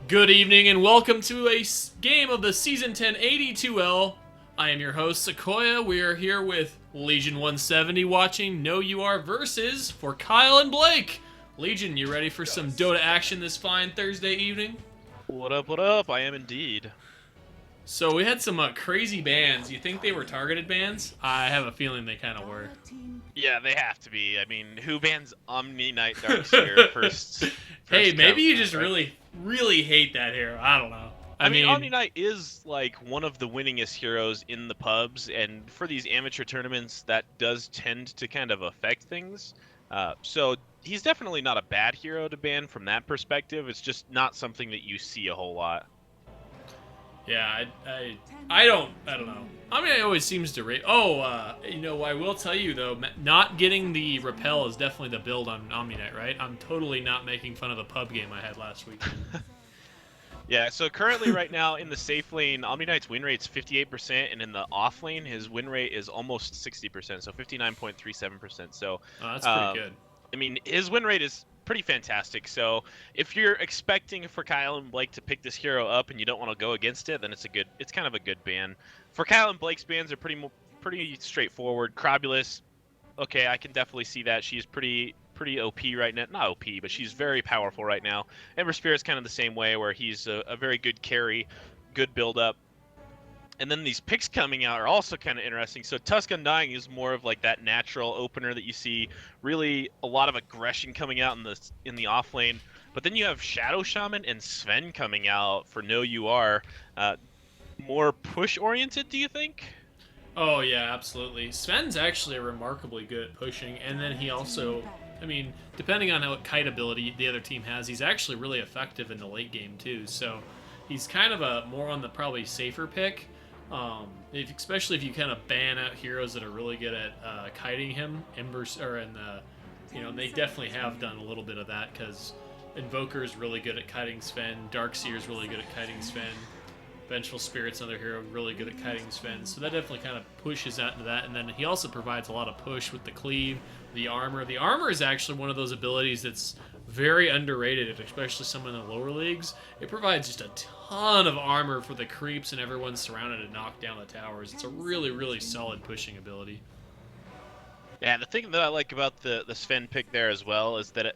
Good evening and welcome to a game of the Season 10 AD2L. I am your host, Sequoia. We are here with Legion170 watching NoUR versus for Kyle and Blake. Legion, you ready for some Dota action this fine Thursday evening? What up, what up? I am indeed. So we had some crazy bans. You think they were targeted bans? I have a feeling they kind of were. Yeah, they have to be. I mean, who bans Omni Knight Darkseer first? Hey, First maybe count, you just right? really hate that hero. I don't know. I mean, Omni Knight is like one of the winningest heroes in the pubs, and for these amateur tournaments, that does tend to kind of affect things. So he's definitely not a bad hero to ban from that perspective. It's just not something that you see a whole lot. Yeah, I don't know. I mean, it always seems to rate. Oh, I will tell you though, not getting the repel is definitely the build on Omni Knight, right? I'm totally not making fun of the pub game I had last week. Yeah, so currently right now in the safe lane, Omni Knight's win rate's 58%, and in the off lane, his win rate is almost 60%, so 59.37%. So Oh, that's pretty good. I mean, his win rate is pretty fantastic. So if you're expecting for Kyle and Blake to pick this hero up and you don't want to go against it, then it's kind of a good ban. For Kyle and Blake's bans are pretty straightforward. Crobulus, okay, I can definitely see that. She's pretty OP right now. Not OP, but she's very powerful right now. Ember Spirit's kind of the same way, where he's a very good carry, good build up. And then these picks coming out are also kind of interesting. So Tusk Undying is more of like that natural opener that you see, really a lot of aggression coming out in the off lane. But then you have Shadow Shaman and Sven coming out for NoUR. More push oriented, do you think? Oh yeah, absolutely. Sven's actually remarkably good at pushing, and then he also, I mean, depending on what kite ability the other team has, he's actually really effective in the late game too. So he's kind of a more on the probably safer pick. Especially if you kind of ban out heroes that are really good at kiting him, they definitely have done a little bit of that because Invoker is really good at kiting Sven, Darkseer is really good at kiting Sven, Vengeful Spirit's another hero really good at kiting Sven, so that definitely kind of pushes out into that. And then he also provides a lot of push with the cleave, the armor. The armor is actually one of those abilities that's very underrated, especially some in the lower leagues. It provides just a ton of armor for the creeps and everyone surrounded to knock down the towers. It's a really solid pushing ability. Yeah, the thing that I like about the Sven pick there as well is that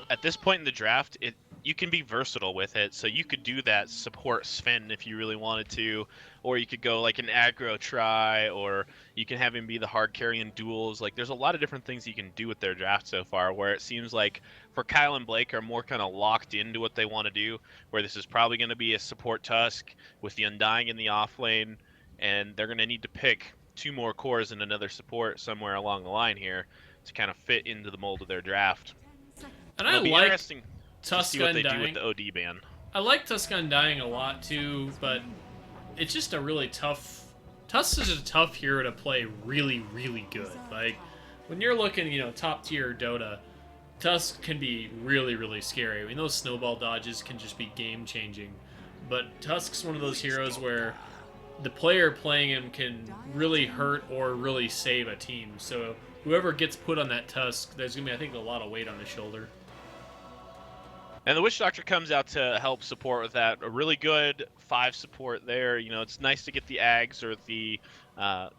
at this point in the draft, you can be versatile with it. So you could do that support Sven if you really wanted to, or you could go like an aggro try, or you can have him be the hard carry in duels. Like there's a lot of different things you can do with their draft so far, where it seems like for Kyle and Blake are more kind of locked into what they want to do, where this is probably going to be a support Tusk with the Undying in the off lane, and they're going to need to pick two more cores and another support somewhere along the line here to kind of fit into the mold of their draft. And It'll be interesting to Tusk see what they do with Undying. the OD ban. I like Tusk Undying a lot too, but it's just a really tough. Tusk is a tough hero to play really good. Like when you're looking, top tier Dota, Tusk can be really scary. I mean, those snowball dodges can just be game changing. But Tusk's one of those heroes where the player playing him can really hurt or really save a team. So whoever gets put on that Tusk, there's gonna be, I think, a lot of weight on his shoulder. And the Witch Doctor comes out to help support with that. A really good 5 support there. It's nice to get the Ags or the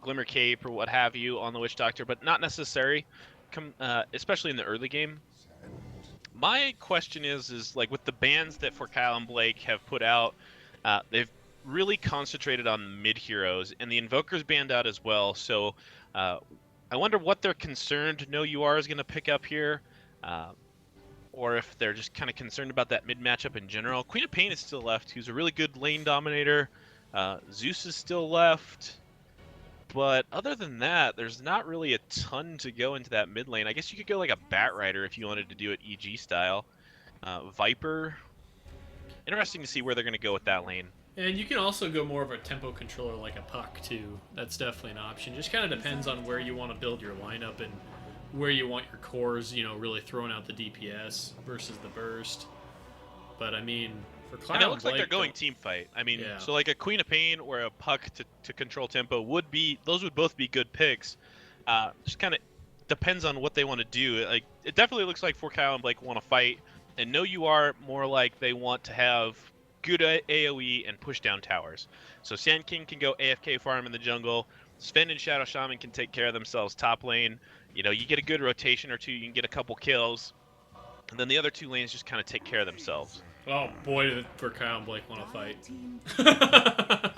Glimmer Cape or what have you on the Witch Doctor, but not necessary, especially in the early game. My question is like with the bans that for Kyle and Blake have put out, they've really concentrated on mid heroes, and the Invoker's banned out as well. So I wonder what they're concerned NoUR is going to pick up here. Or if they're just kind of concerned about that mid matchup in general. Queen of Pain is still left, who's a really good lane dominator. Zeus is still left. But other than that, there's not really a ton to go into that mid lane. I guess you could go like a Bat Rider if you wanted to do it EG style. Viper. Interesting to see where they're going to go with that lane. And you can also go more of a tempo controller like a Puck too. That's definitely an option. Just kind of depends on where you want to build your lineup and where you want your cores, really throwing out the DPS versus the burst. But I mean, for Cloud, and it looks like they're going team fight. I mean, yeah. So like a Queen of Pain or a Puck to control tempo would both be good picks. Just kind of depends on what they want to do. Like it definitely looks like for Kyle and Blake want to fight, and NoUR more like they want to have good AoE and push down towers. So Sand King can go AFK farm in the jungle. Sven and Shadow Shaman can take care of themselves top lane. You know, you get a good rotation or two, you can get a couple kills. And then the other two lanes just kind of take care of themselves. Oh boy, for Kyle and Blake want to fight.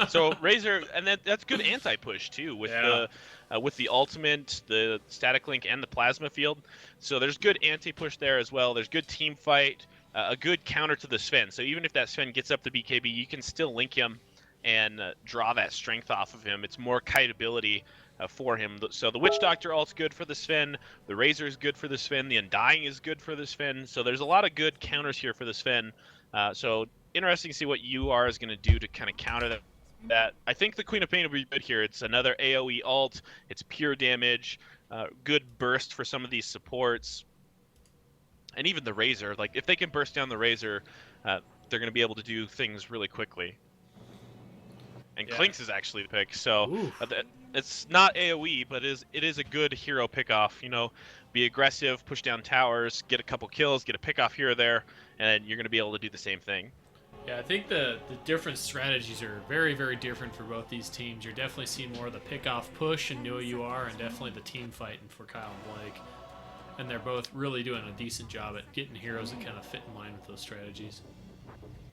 So Razor, and that's good anti-push too with the ultimate, the static link, and the plasma field. So there's good anti-push there as well. There's good team fight, a good counter to the Sven. So even if that Sven gets up to BKB, you can still link him and draw that strength off of him. It's more kiteability for him. So the Witch Doctor ult's good for the Sven. The Razor is good for the Sven. The Undying is good for the Sven. So there's a lot of good counters here for the Sven. So interesting to see what UR is going to do to kind of counter that. I think the Queen of Pain will be good here. It's another AoE ult. It's pure damage. Good burst for some of these supports. And even the Razor. Like, if they can burst down the Razor, they're going to be able to do things really quickly. And Clinks is actually the pick. So it's not AoE, but it is a good hero pick-off. You know, be aggressive, push down towers, get a couple kills, get a pick-off here or there, and you're going to be able to do the same thing. Yeah, I think the different strategies are very, very different for both these teams. You're definitely seeing more of the pick-off push in NoUR and definitely the team fighting for Kyle and Blake. And they're both really doing a decent job at getting heroes that kind of fit in line with those strategies.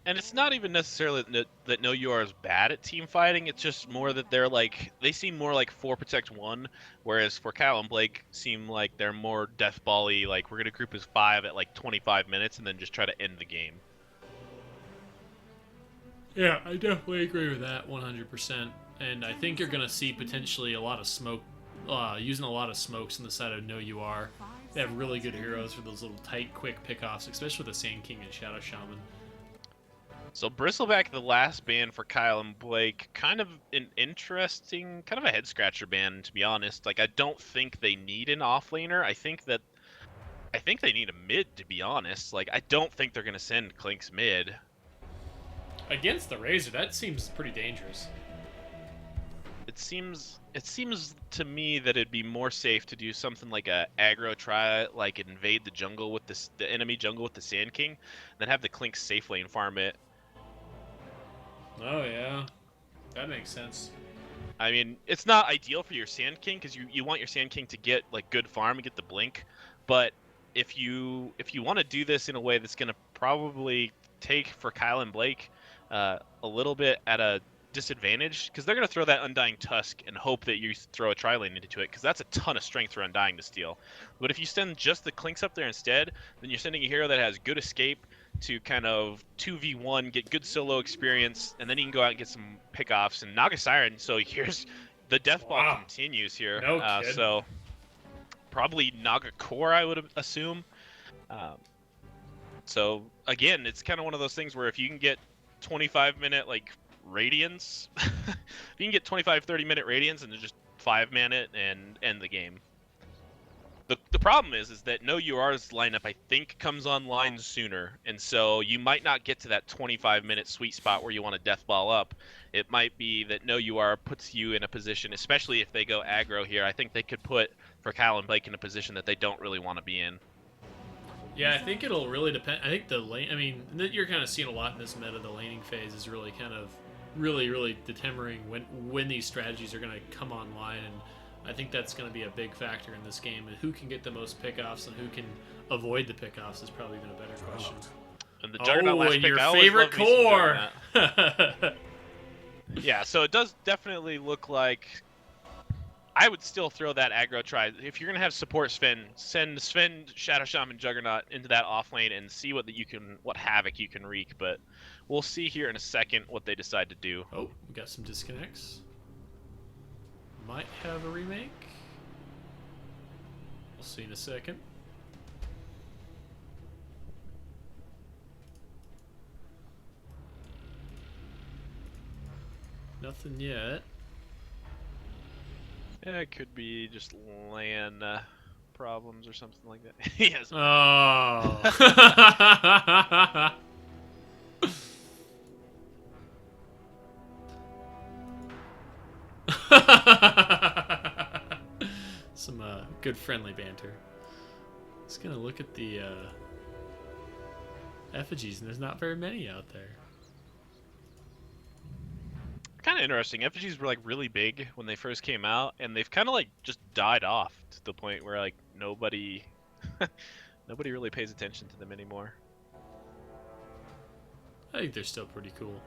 And it's not even necessarily that NoUR is bad at team fighting. It's just more that they seem more like 4 protect 1, whereas for Kyle and Blake seem like they're more death ball-y, like we're gonna group as 5 at like 25 minutes and then just try to end the game. Yeah, I definitely agree with that 100%. And I think you're gonna see potentially a lot of smoke, using a lot of smokes on the side of NoUR. They have really good heroes for those little tight, quick pickoffs, especially with the Sand King and Shadow Shaman. So Bristleback, the last ban for Kyle and Blake, kind of an interesting, kind of a head scratcher ban, to be honest. Like, I don't think they need an offlaner. I think they need a mid, to be honest. Like, I don't think they're gonna send Clinks mid. Against the Razor, that seems pretty dangerous. It seems to me that it'd be more safe to do something like a aggro try, like invade the jungle with the enemy jungle with the Sand King, then have the Clinks safe lane farm it. Oh yeah, that makes sense. I mean, it's not ideal for your Sand King because you want your Sand King to get like good farm and get the blink, but if you want to do this in a way that's going to probably take for Kyle and Blake a little bit at a disadvantage, because they're going to throw that Undying Tusk and hope that you throw a tri-lane into it, because that's a ton of strength for Undying to steal. But if you send just the Clinks up there instead, then you're sending a hero that has good escape to kind of 2v1, get good solo experience, and then you can go out and get some pickoffs. And Naga Siren, so here's the death ball continues here. No so probably Naga Core, I would assume. So again, it's kind of one of those things where if you can get 25-minute like Radiance, if you can get 25-30-minute Radiance and just 5-man it and end the game. The problem is that NoUR's lineup, I think, comes online sooner, and so you might not get to that 25-minute sweet spot where you want to death ball up. It might be that NoUR puts you in a position, especially if they go aggro here. I think they could put for Kyle and Blake in a position that they don't really want to be in. Yeah, I think it'll really depend. I think the lane, I mean, you're kind of seeing a lot in this meta. The laning phase is really kind of really determining when these strategies are going to come online, and I think that's going to be a big factor in this game. And who can get the most pickoffs and who can avoid the pickoffs is probably even a better question. And the Juggernaut last and pick, your I always favorite love me some core. Yeah, so it does definitely look like I would still throw that aggro try. If you're gonna have support Sven, send Sven, Shadow Shaman, Juggernaut into that off lane and see what havoc you can wreak. But we'll see here in a second what they decide to do. Oh, we got some disconnects. Might have a remake. We'll see in a second. Nothing yet. Yeah, it could be just LAN problems or something like that. Yes. Oh. Some good friendly banter. Just gonna look at the effigies, and there's not very many out there. of interesting. Effigies were like really big when they first came out, and they've kind of like just died off to the point where like nobody really pays attention to them anymore. I think they're still pretty cool.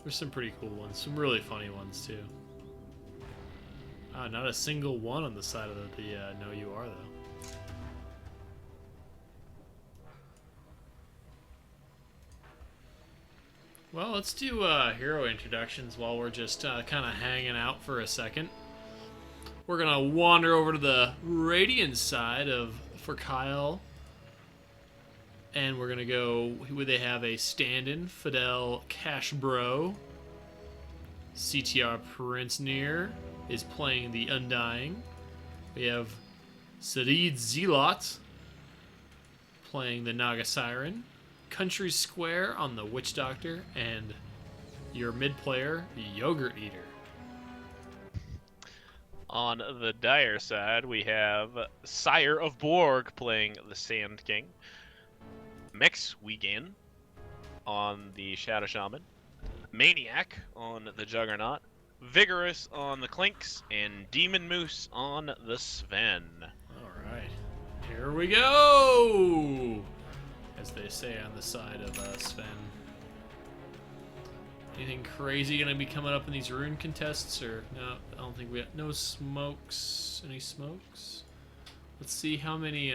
There's some pretty cool ones, some really funny ones too. Not a single one on the side of the NoUR though. Well, let's do hero introductions while we're just kind of hanging out for a second. We're gonna wander over to the Radiant side for Kyle, and we're gonna go. They have a stand-in Fidel Cash Bro. CTR Prince Near is playing the Undying. We have Sadid Zealot playing the Naga Siren. Country Square on the Witch Doctor, and your mid player, Yogurt Eater. On the Dire side, we have Sire of Borg playing the Sand King. Mex Wigan on the Shadow Shaman. Maniac on the Juggernaut. Vigorous on the Clinks, and Demon Moose on the Sven. Alright, here we go! As they say on the side of Sven. Anything crazy gonna be coming up in these rune contests, or no? I don't think we have no smokes. Any smokes? Let's see how many.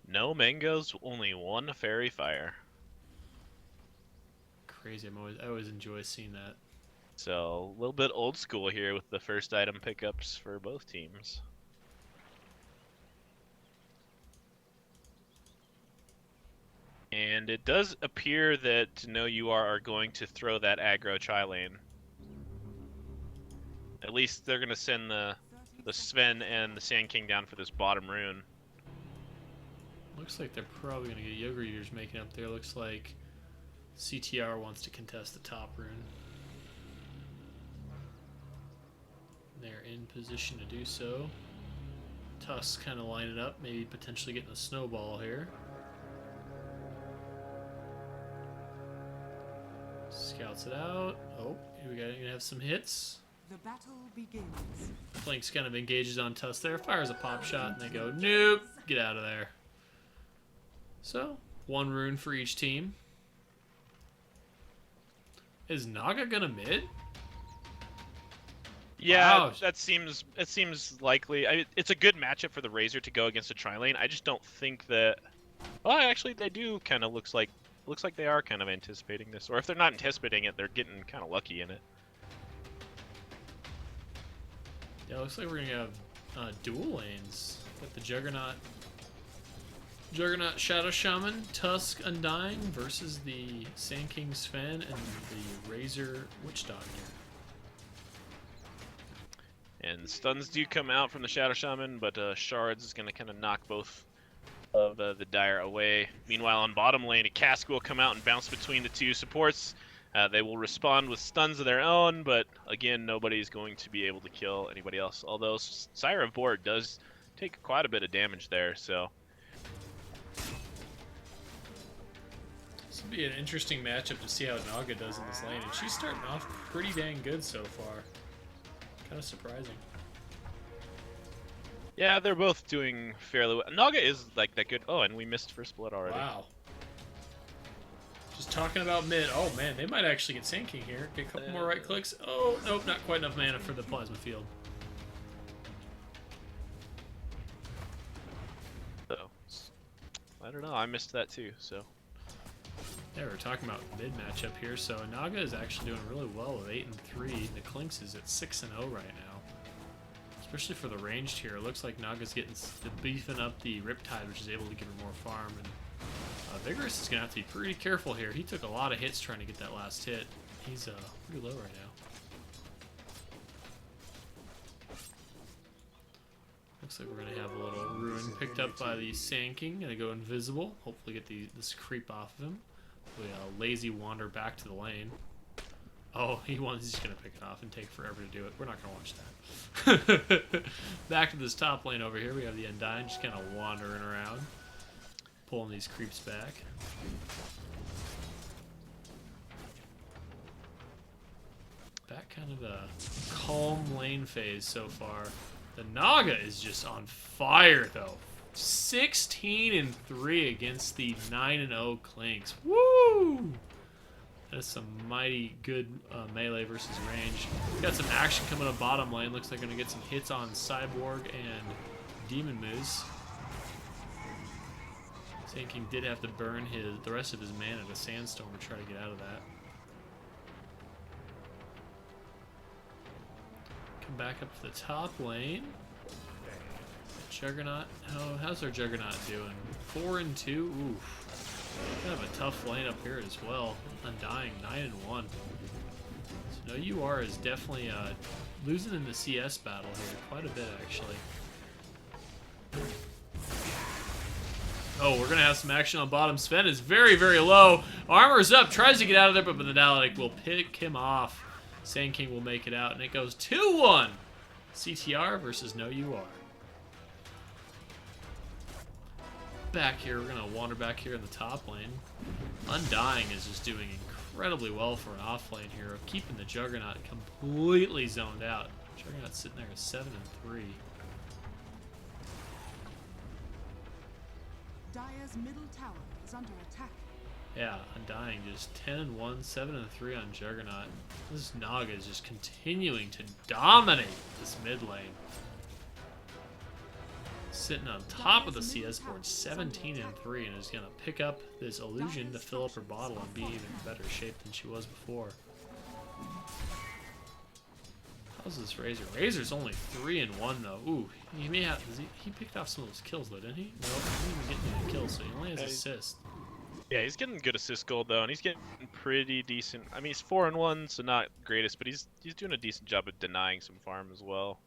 No mangoes, only one fairy fire. Crazy! I always enjoy seeing that. So a little bit old school here with the first item pickups for both teams. And it does appear that NoUR are going to throw that aggro tri lane. At least they're going to send the Sven and the Sand King down for this bottom rune. Looks like they're probably going to get Yogurt Eaters making up there. Looks like CTR wants to contest the top rune. They're in position to do so. Tusk kind of line it up, maybe potentially getting a snowball here. Scouts it out. Oh, we got gonna have some hits. The battle begins. Flanks kind of engages on Tusk there, fires a pop shot, and they go, nope, get out of there. So, one rune for each team. Is Naga gonna mid? Yeah, Wow. it seems likely. I mean, it's a good matchup for the Razor to go against a tri lane. I just don't think that. Well, actually, they do kind of looks like they are kind of anticipating this, or if they're not anticipating it, they're getting kind of lucky in it. Yeah, looks like we're gonna have dual lanes. Got the Juggernaut Shadow Shaman, Tusk Undying versus the Sand King Sven and the Razor Witch Doctor. And stuns do come out from the Shadow Shaman, but Shards is going to kind of knock both of the Dire away. Meanwhile, on bottom lane, a Cask will come out and bounce between the two supports. They will respond with stuns of their own, but again, nobody's going to be able to kill anybody else. Although Sire of Borg does take quite a bit of damage there, so. This will be an interesting matchup to see how Naga does in this lane, and she's starting off pretty dang good so far. Kind of surprising. Yeah, they're both doing fairly well. Naga is like that good. Oh, and we missed first blood already. Wow. Just talking about mid. Oh man, they might actually get Sand King here. Get a couple more right clicks. Oh, nope, not quite enough mana for the plasma field. So, I don't know. I missed that too. So. Yeah, we're talking about mid matchup here. So Naga is actually doing really well with 8-3. The Clinks is at 6-0 right now. Especially for the ranged here. It looks like Naga's getting beefing up the Riptide, which is able to give her more farm. And Vigorous is gonna have to be pretty careful here. He took a lot of hits trying to get that last hit. He's pretty low right now. Looks like we're gonna have a little rune picked up by the Sand King. Gonna go invisible. Hopefully get this creep off of him. We lazy wander back to the lane. Oh, he's just gonna pick it off and take forever to do it. We're not gonna watch that. Back to this top lane over here. We have the Undying just kind of wandering around, pulling these creeps back. Kind of a calm lane phase so far. The Naga is just on fire, though. 16-3 against the 9-0 Clinks. Woo! That is some mighty good melee versus range. Got some action coming up bottom lane. Looks like they're going to get some hits on Cyborg and Demon Moose. Sand King did have to burn the rest of his mana to Sandstorm to try to get out of that. Come back up to the top lane. Juggernaut. Oh, how's our Juggernaut doing? 4-2. Oof. Kind of a tough lane up here as well. Undying 9-1. So NoUR is definitely losing in the CS battle here quite a bit actually. Oh, we're gonna have some action on bottom. Sven is very, very low. Armor's up, tries to get out of there, but the Benedalic will pick him off. Sand King will make it out, and it goes 2-1. CTR versus NoUR. Back here, we're gonna wander back here in the top lane. Undying is just doing incredibly well for an off lane here of keeping the Juggernaut completely zoned out. Juggernaut's sitting there at 7-3. Dire's middle tower is under attack. Yeah, Undying just 10-1, 7-3 on Juggernaut. This Naga is just continuing to dominate this mid lane. Sitting on top of the CS board, 17-3, and is going to pick up this illusion to fill up her bottle and be even better shape than she was before. How's this Razor? Razor's only 3-1 though. Ooh, he may have. He picked off some of those kills though, didn't he? No, he didn't even get any kills, so he only has assists. Yeah, he's getting good assist gold though, and he's getting pretty decent. I mean, he's 4-1, so not greatest, but he's doing a decent job of denying some farm as well.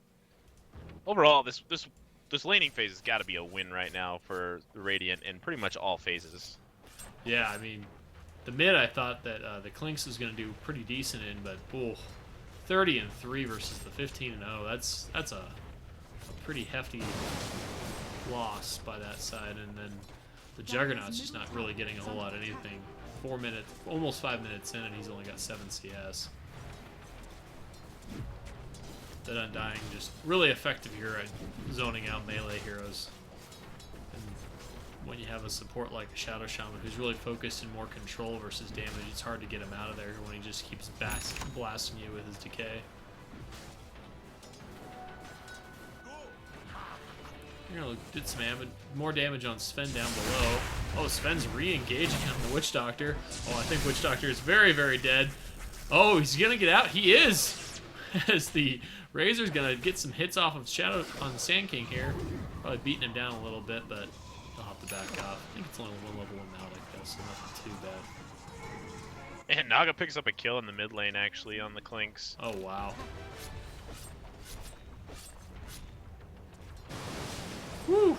Overall, this laning phase has got to be a win right now for the Radiant in pretty much all phases. Yeah, I mean, the mid I thought that the Clinks was going to do pretty decent in, but ooh, 30-3 versus the 15-0. That's a pretty hefty loss by that side, and then the Juggernaut's just not really getting a whole lot of anything. 4 minutes, almost 5 minutes in, and he's only got 7 CS. That Undying just really effective here at zoning out melee heroes. And when you have a support like a Shadow Shaman who's really focused in more control versus damage, it's hard to get him out of there when he just keeps blasting you with his decay. You're gonna did some more damage on Sven down below. Oh, Sven's re-engaging on the Witch Doctor. Oh, I think Witch Doctor is very, very dead. Oh, he's gonna get out. He is. As the Razor's gonna get some hits off of Shadow on Sand King here. Probably beating him down a little bit, but he'll have to back off. I think it's only one level in Malik though, so nothing too bad. And Naga picks up a kill in the mid lane actually on the Clinks. Oh wow. Woo!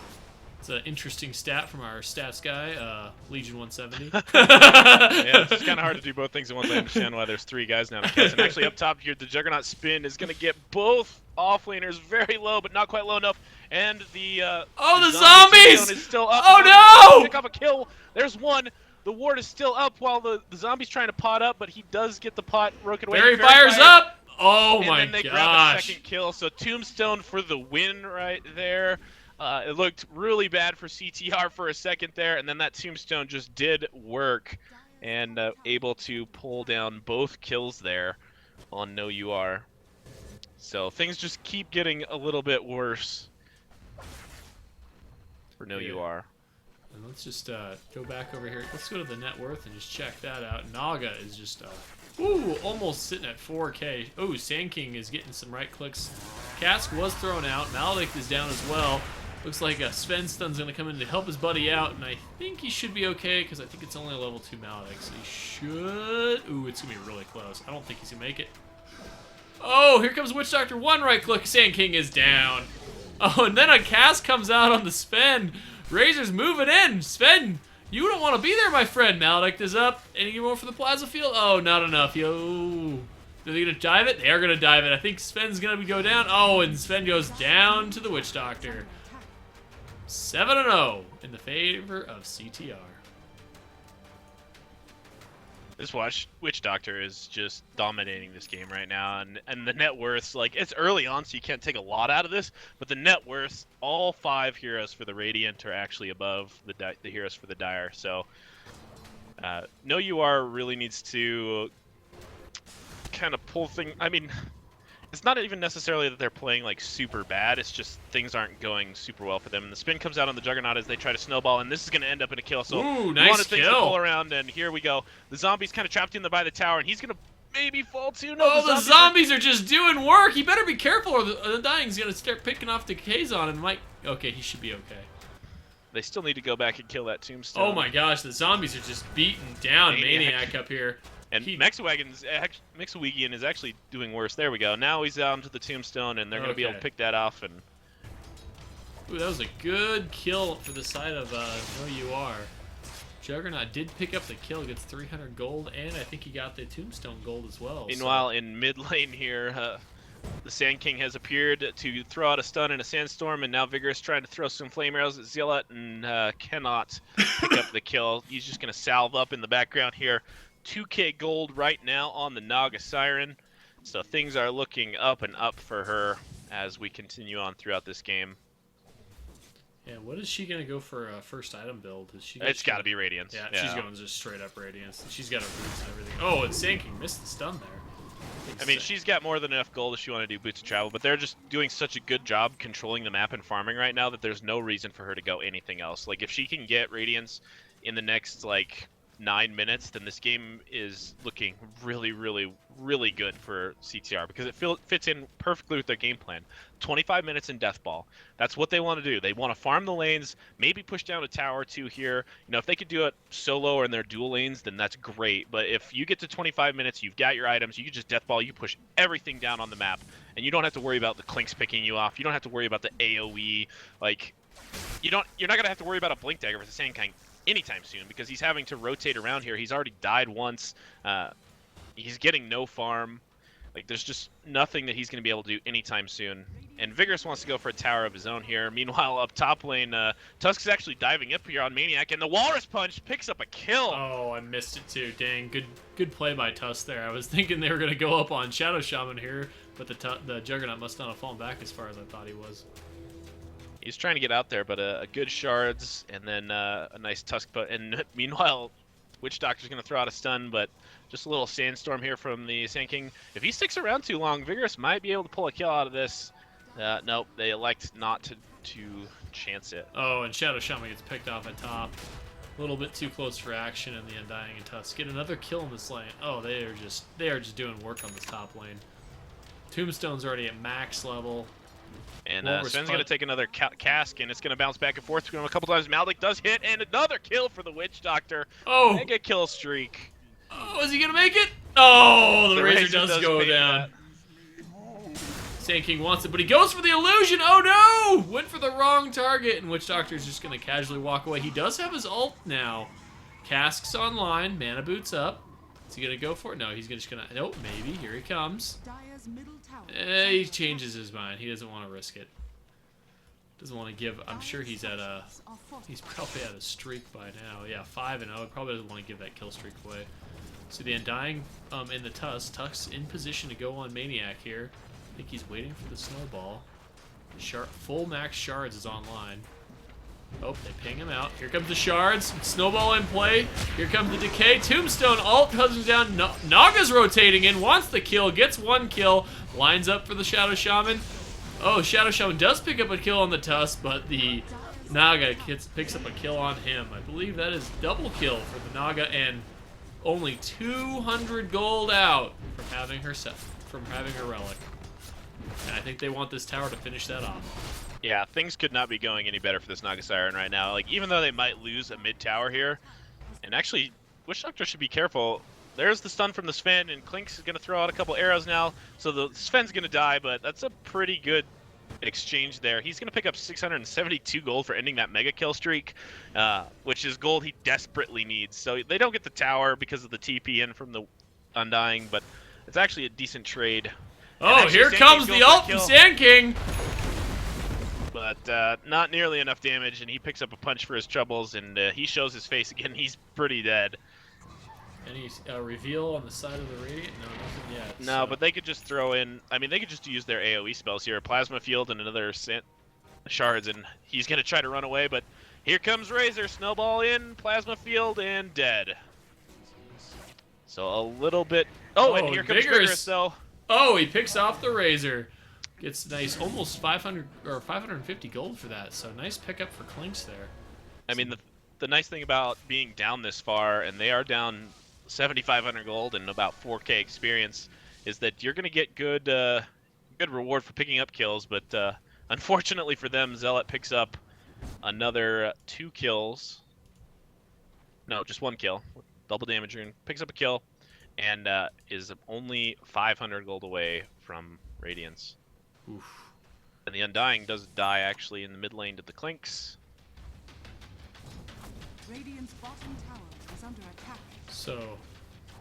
It's an interesting stat from our stats guy, Legion170. Yeah, it's kind of hard to do both things at once. I understand why there's 3 guys now to cast. And actually up top here, the Juggernaut spin is going to get both offlaners very low, but not quite low enough. And the the zombies is still up. Oh no! Pick up a kill. There's one. The ward is still up while the zombie's trying to pot up, but he does get the pot broken away. Fairy Fire's up! Oh my and then they grab a second kill. So Tombstone for the win right there. It looked really bad for CTR for a second there, and then that Tombstone just did work and able to pull down both kills there on NoUR. So things just keep getting a little bit worse for NoUR. And let's just go back over here. Let's go to the net worth and just check that out. Naga is just almost sitting at 4K. Oh, Sand King is getting some right clicks. Cask was thrown out. Maledict is down as well. Looks like Sven Stun's going to come in to help his buddy out, and I think he should be okay because I think it's only a level 2 Maledict, so he should... Ooh, it's going to be really close. I don't think he's going to make it. Oh, here comes Witch Doctor. 1 right click. Sand King is down. Oh, and then a Cask comes out on the Sven. Razor's moving in. Sven, you don't want to be there, my friend. Maledict is up. Any more for the Plaza Field? Oh, not enough. Yo. Are they going to dive it? They are going to dive it. I think Sven's going to go down. Oh, and Sven goes down to the Witch Doctor. 7-0 in the favor of CTR. This Witch Doctor is just dominating this game right now, and the net worths, like, it's early on, so you can't take a lot out of this, but the net worths, all 5 heroes for the Radiant are actually above the heroes for the Dire, so NoUR really needs to kind of pull things. I mean, it's not even necessarily that they're playing like super bad, it's just things aren't going super well for them. And the spin comes out on the Juggernaut as they try to snowball, and this is going to end up in a kill. So ooh, we nice wanted things to kill. pull around, and here we go. The zombie's kind of trapped in there by the tower, and he's going to maybe fall too. No, Oh, the zombies are just doing work. He better be careful, or the Dying's going to start picking off decays on him. Okay, he should be okay. They still need to go back and kill that tombstone. Oh my gosh, the zombies are just beating down Maniac up here. And Mexawegian is actually doing worse. There we go. Now he's down to the tombstone, and they're going to be able to pick that off. And ooh, that was a good kill for the side of NoUR. Juggernaut did pick up the kill, gets 300 gold, and I think he got the tombstone gold as well. Meanwhile, in mid lane here, the Sand King has appeared to throw out a stun in a sandstorm, and now Vigorous trying to throw some flame arrows at Zealot and cannot pick up the kill. He's just going to salve up in the background here. 2k gold right now on the Naga Siren, so things are looking up and up for her as we continue on throughout this game. Yeah, what is she gonna go for a first item build? It's got to be Radiance. Yeah, she's going just straight up Radiance. She's got her boots and everything. Oh, and Sand King missed the stun there. I mean, she's got more than enough gold if she want to do Boots of Travel, but they're just doing such a good job controlling the map and farming right now that there's no reason for her to go anything else. Like, if she can get Radiance in the next, like, 9 minutes, then this game is looking really, really, really good for CTR because it fits in perfectly with their game plan. 25 minutes in Death Ball. That's what they want to do. They want to farm the lanes, maybe push down a tower or 2 here. You know, if they could do it solo or in their dual lanes, then that's great. But if you get to 25 minutes, you've got your items, you can just Death Ball, you push everything down on the map, and you don't have to worry about the Clinks picking you off. You don't have to worry about the AoE. Like, you're not gonna have to worry about a Blink Dagger with the Sand King anytime soon because he's having to rotate around here. He's already died once. He's getting no farm. Like, there's just nothing that he's going to be able to do anytime soon. And Vigorous wants to go for a tower of his own here. Meanwhile, up top lane, Tusk is actually diving up here on Maniac, and the Walrus Punch picks up a kill. Oh, I missed it too. Dang, good play by Tusk there. I was thinking they were going to go up on Shadow Shaman here, but the Juggernaut must not have fallen back as far as I thought he was. He's trying to get out there, but a good shards, and then a nice Tusk. And meanwhile, Witch Doctor's going to throw out a stun, but just a little sandstorm here from the Sand King. If he sticks around too long, Vigorous might be able to pull a kill out of this. Nope, they elect not to chance it. Oh, and Shadow Shaman gets picked off at top. A little bit too close for action, and the Undying and Tusk get another kill in this lane. Oh, they are just doing work on this top lane. Tombstone's already at max level. And Sven's going to take another cask, and it's going to bounce back and forth through him a couple times. Malik does hit, and another kill for the Witch Doctor. Oh! Mega kill streak. Oh, is he going to make it? Oh, the Razor does go down. That. Sand King wants it, but he goes for the illusion. Oh, no! Went for the wrong target, and Witch Doctor's just going to casually walk away. He does have his ult now. Cask's online. Mana Boots up. Is he going to go for it? No, he's just going to... Nope, maybe. Here he comes. He changes his mind. He doesn't want to risk it. Doesn't want to give... I'm sure he's at a... He's probably at a streak by now. Yeah, 5-0. Probably doesn't want to give that kill streak away. So the Undying in the Tusk. Tusk's in position to go on Maniac here. I think he's waiting for the snowball. Full max shards is online. Oh, they ping him out. Here comes the shards. Snowball in play. Here comes the decay. Tombstone ult comes down. Naga's rotating in. Wants the kill. Gets 1 kill. Lines up for the Shadow Shaman. Oh, Shadow Shaman does pick up a kill on the Tusk, but the Naga picks up a kill on him. I believe that is double kill for the Naga, and only 200 gold out from having her relic. And I think they want this tower to finish that off. Yeah, things could not be going any better for this Naga Siren right now. Like, even though they might lose a mid tower here, and actually, Witch Doctor should be careful. There's the stun from the Sven, and Clinks is going to throw out a couple arrows now, so the Sven's going to die, but that's a pretty good exchange there. He's going to pick up 672 gold for ending that mega kill streak, which is gold he desperately needs. So they don't get the tower because of the TP in from the Undying, but it's actually a decent trade. Oh, here comes the ult from Sand King! But not nearly enough damage, and he picks up a punch for his troubles, and he shows his face again. He's pretty dead. Any reveal on the side of the Radiant? No, nothing yet. No, so. but they could just throw in. I mean, they could just use their AOE spells here: Plasma Field and another shards, and he's gonna try to run away. But here comes Razor, snowball in, Plasma Field, and dead. So a little bit. Oh, and here comes Vigorous though. Oh, he picks off the Razor. Gets nice, almost 500 or 550 gold for that. So nice pickup for Clinks there. I mean, the nice thing about being down this far, and they are down 7,500 gold and about 4K experience, is that you're gonna get good reward for picking up kills. But unfortunately for them, Zealot picks up another 2 kills. No, just 1 kill. Double damage rune. Picks up a kill, and is only 500 gold away from Radiance. Oof. And the Undying does die actually in the mid lane to the Clinks. Radiant's bottom tower is under attack. So,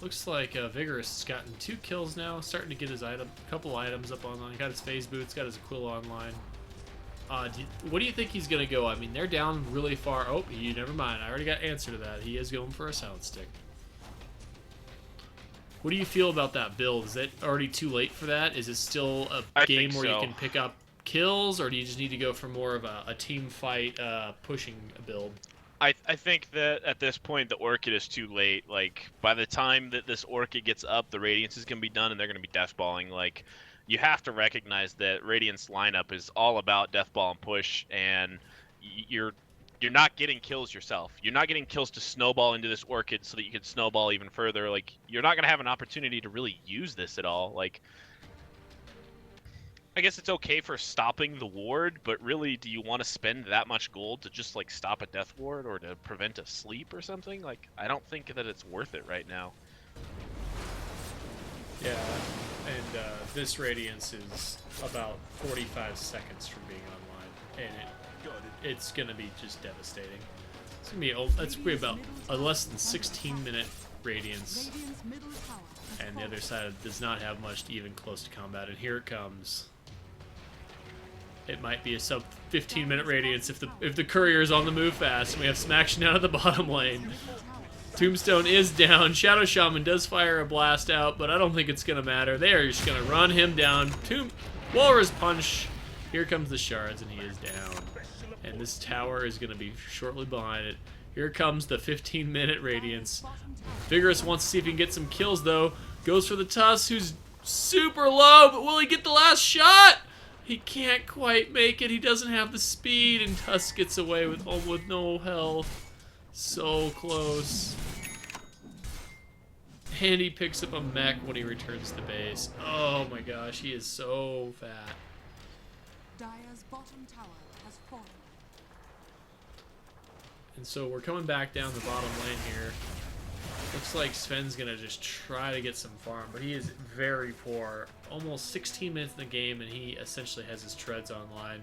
looks like Vigorous has gotten 2 kills now, starting to get his couple items up online. Got his phase boots, got his Aquila online. What do you think he's gonna go? I mean, they're down really far. Oh, never mind. I already got answer to that. He is going for a Silent Stick. What do you feel about that build? Is it already too late for that? Is it still a game where you can pick up kills, or do you just need to go for more of a team fight pushing build? I think that at this point the Orchid is too late. Like, by the time that this Orchid gets up, the Radiance is going to be done and they're going to be deathballing. Like, you have to recognize that Radiance lineup is all about deathball and push, and you're not getting kills yourself. You're not getting kills to snowball into this Orchid so that you can snowball even further. Like, you're not going to have an opportunity to really use this at all. Like, I guess it's okay for stopping the ward, but really, do you want to spend that much gold to just, like, stop a death ward or to prevent a sleep or something? Like, I don't think that it's worth it right now. Yeah, and this Radiance is about 45 seconds from being online, and it's going to be just devastating. It's going to be about a less than 16-minute Radiance, and the other side does not have much to even close to combat, and here it comes. It might be a sub 15-minute Radiance if the courier is on the move fast, and we have some action out of the bottom lane. Tombstone is down. Shadow Shaman does fire a blast out, but I don't think it's going to matter. They are just going to run him down. Walrus Punch. Here comes the shards, and he is down. And this tower is going to be shortly behind it. Here comes the 15-minute Radiance. Vigorous wants to see if he can get some kills, though. Goes for the Tusk, who's super low, but will he get the last shot? He can't quite make it. He doesn't have the speed, and Tusk gets away with no health. So close. And he picks up a mech when he returns to base. Oh my gosh, he is so fat. Dire's bottom tower has fallen. And so we're coming back down the bottom lane here. Looks like Sven's gonna just try to get some farm, but he is very poor. Almost 16 minutes in the game, and he essentially has his treads online.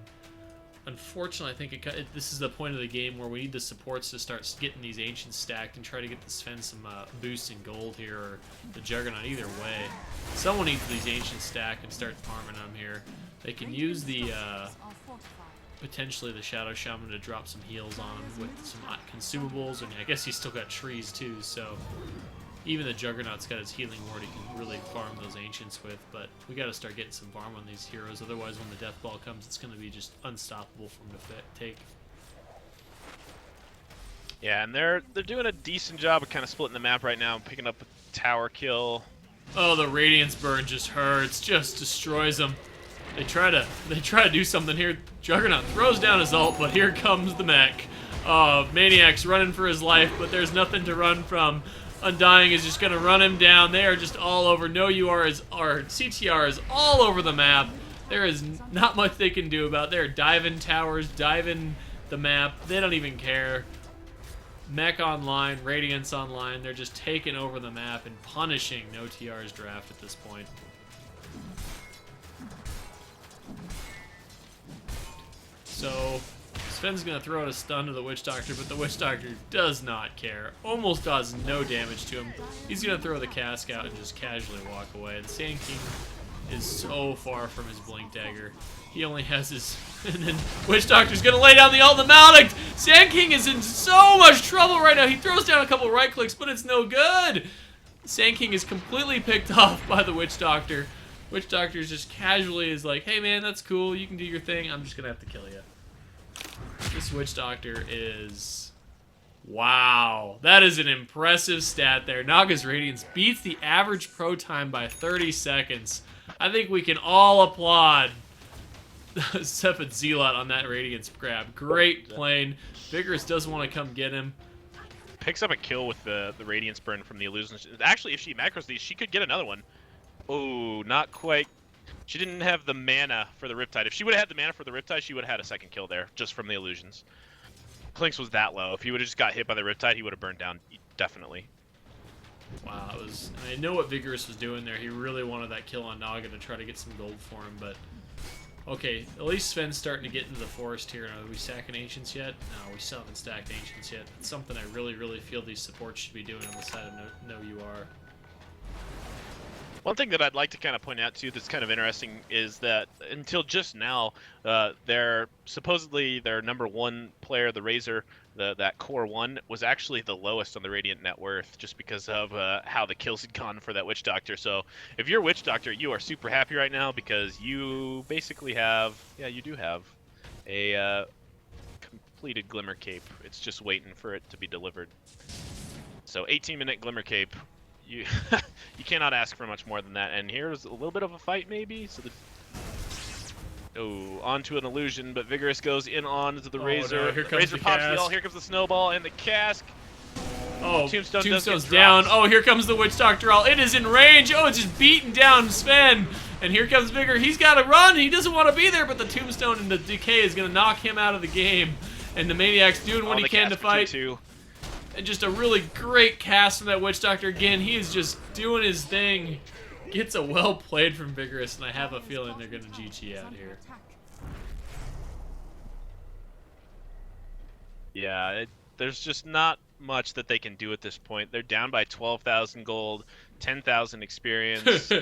Unfortunately, I think this is the point of the game where we need the supports to start getting these Ancients stacked and try to get the Sven some boost in gold here, or the Juggernaut. Either way, someone needs these Ancients stacked and start farming them here. They can use the potentially the Shadow Shaman to drop some heals on him with some consumables, and I guess he's still got trees too, so even the Juggernaut's got his healing ward he can really farm those Ancients with, but we got to start getting some farm on these heroes, otherwise when the Death Ball comes it's going to be just unstoppable for him to take. Yeah, and they're doing a decent job of kind of splitting the map right now, picking up a tower kill. Oh, the Radiance Burn just hurts, just destroys them. They try to do something here. Juggernaut throws down his ult, but here comes the mech. Maniac's running for his life, but there's nothing to run from. Undying is just going to run him down. They are just all over. NoUR or CTR is all over the map. There is not much they can do about it. They're diving towers, diving the map. They don't even care. Mech online, Radiance online. They're just taking over the map and punishing NoTR's draft at this point. So Sven's going to throw out a stun to the Witch Doctor, but the Witch Doctor does not care. Almost does no damage to him. He's going to throw the cask out and just casually walk away. The Sand King is so far from his Blink Dagger. He only has his... And then Witch Doctor's going to lay down the ult. The Maledict! Sand King is in so much trouble right now. He throws down a couple right clicks, but it's no good. Sand King is completely picked off by the Witch Doctor. Witch Doctor just casually is like, hey man, that's cool, you can do your thing, I'm just gonna have to kill you. This Witch Doctor is... Wow, that is an impressive stat there. Naga's Radiance beats the average pro time by 30 seconds. I think we can all applaud Sepid Zealot on that Radiance grab. Great plane. Vigorous does want to come get him. Picks up a kill with the Radiance burn from the illusions. Actually, if she macros these, she could get another one. Oh, not quite. She didn't have the mana for the Riptide. If she would have had the mana for the Riptide, she would have had a second kill there, just from the illusions. Clinks was that low. If he would have just got hit by the Riptide, he would have burned down, definitely. Wow, it was... I know what Vigorous was doing there. He really wanted that kill on Naga to try to get some gold for him, but... Okay, at least Sven's starting to get into the forest here. Are we stacking Ancients yet? No, we still haven't stacked Ancients yet. It's something I really, really feel these supports should be doing on the side of NoUR. One thing that I'd like to kind of point out, too, that's kind of interesting is that until just now, supposedly their #1 player, the Razor, that Core 1, was actually the lowest on the Radiant net worth just because of how the kills had gone for that Witch Doctor. So if you're Witch Doctor, you are super happy right now because you basically have, yeah, you do have a completed Glimmer Cape. It's just waiting for it to be delivered. So 18-minute Glimmer Cape. You you cannot ask for much more than that. And here's a little bit of a fight, maybe. So onto an illusion, but Vigorous goes in on to the Razor. No, here comes Razor the pops cask. the all. Here comes the snowball and the cask. Oh, Tombstone's down. Oh, here comes the Witch Doctor all. It is in range. Oh, it's just beating down Sven. And here comes Vigor. He's got to run. He doesn't want to be there, but the Tombstone and the Decay is going to knock him out of the game. And the Maniac's doing what he can to fight. And just a really great cast from that Witch Doctor again. He is just doing his thing. Gets a well played from Vigorous, and I have a feeling they're going to GG out here. Yeah, there's just not much that they can do at this point. They're down by 12,000 gold, 10,000 experience.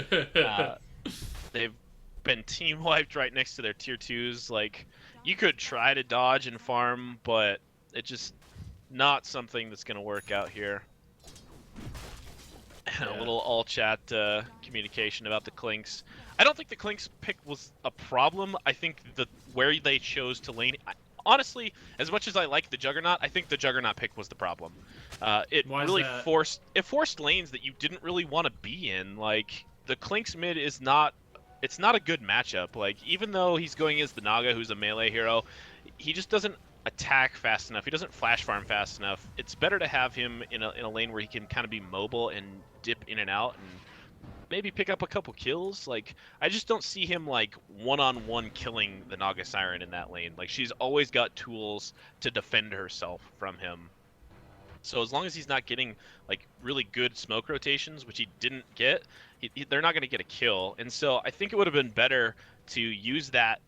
They've been team wiped right next to their tier 2s. Like, you could try to dodge and farm, but it just not something that's going to work out here. And a little all chat communication about the Clinks. I don't think the Clinks pick was a problem. I think where they chose to lane. Honestly, as much as I like the Juggernaut, I think the Juggernaut pick was the problem. It really forced lanes that you didn't really want to be in. Like, the Clinks mid is not. It's not a good matchup. Like, even though he's going against the Naga, who's a melee hero, he just doesn't attack fast enough. He doesn't flash farm fast enough. It's better to have him in a lane where he can kind of be mobile and dip in and out and maybe pick up a couple kills. Like, I just don't see him like one-on-one killing the Naga Siren in that lane. Like, she's always got tools to defend herself from him. So as long as he's not getting like really good smoke rotations, which he didn't get, they're not going to get a kill. And so I think it would have been better to use that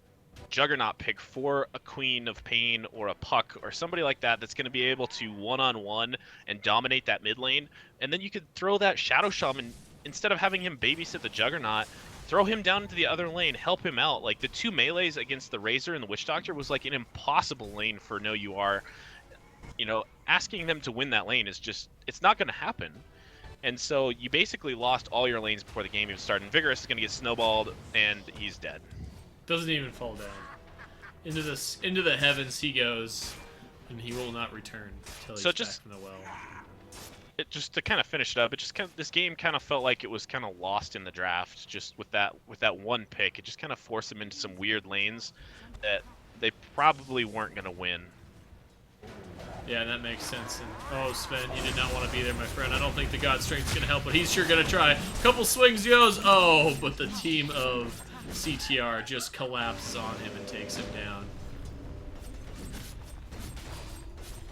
Juggernaut pick for a Queen of Pain or a Puck or somebody like that that's going to be able to one-on-one and dominate that mid lane. And then you could throw that Shadow Shaman, instead of having him babysit the Juggernaut, throw him down into the other lane, help him out. Like, the two melees against the Razor and the Witch Doctor was like an impossible lane for NoUR. You know, asking them to win that lane is just, it's not going to happen. And so you basically lost all your lanes before the game even started. And Vigorous is going to get snowballed, and he's dead. Doesn't even fall down. Into the heavens he goes, and he will not return until he's back from the well. Just to kind of finish it up, this game kind of felt like it was kind of lost in the draft. Just with that one pick, it just kind of forced them into some weird lanes that they probably weren't going to win. Yeah, that makes sense. And oh, Sven, you did not want to be there, my friend. I don't think the God Strength's going to help, but he's sure going to try. Couple swings goes. Oh, but the team of CTR just collapses on him and takes him down.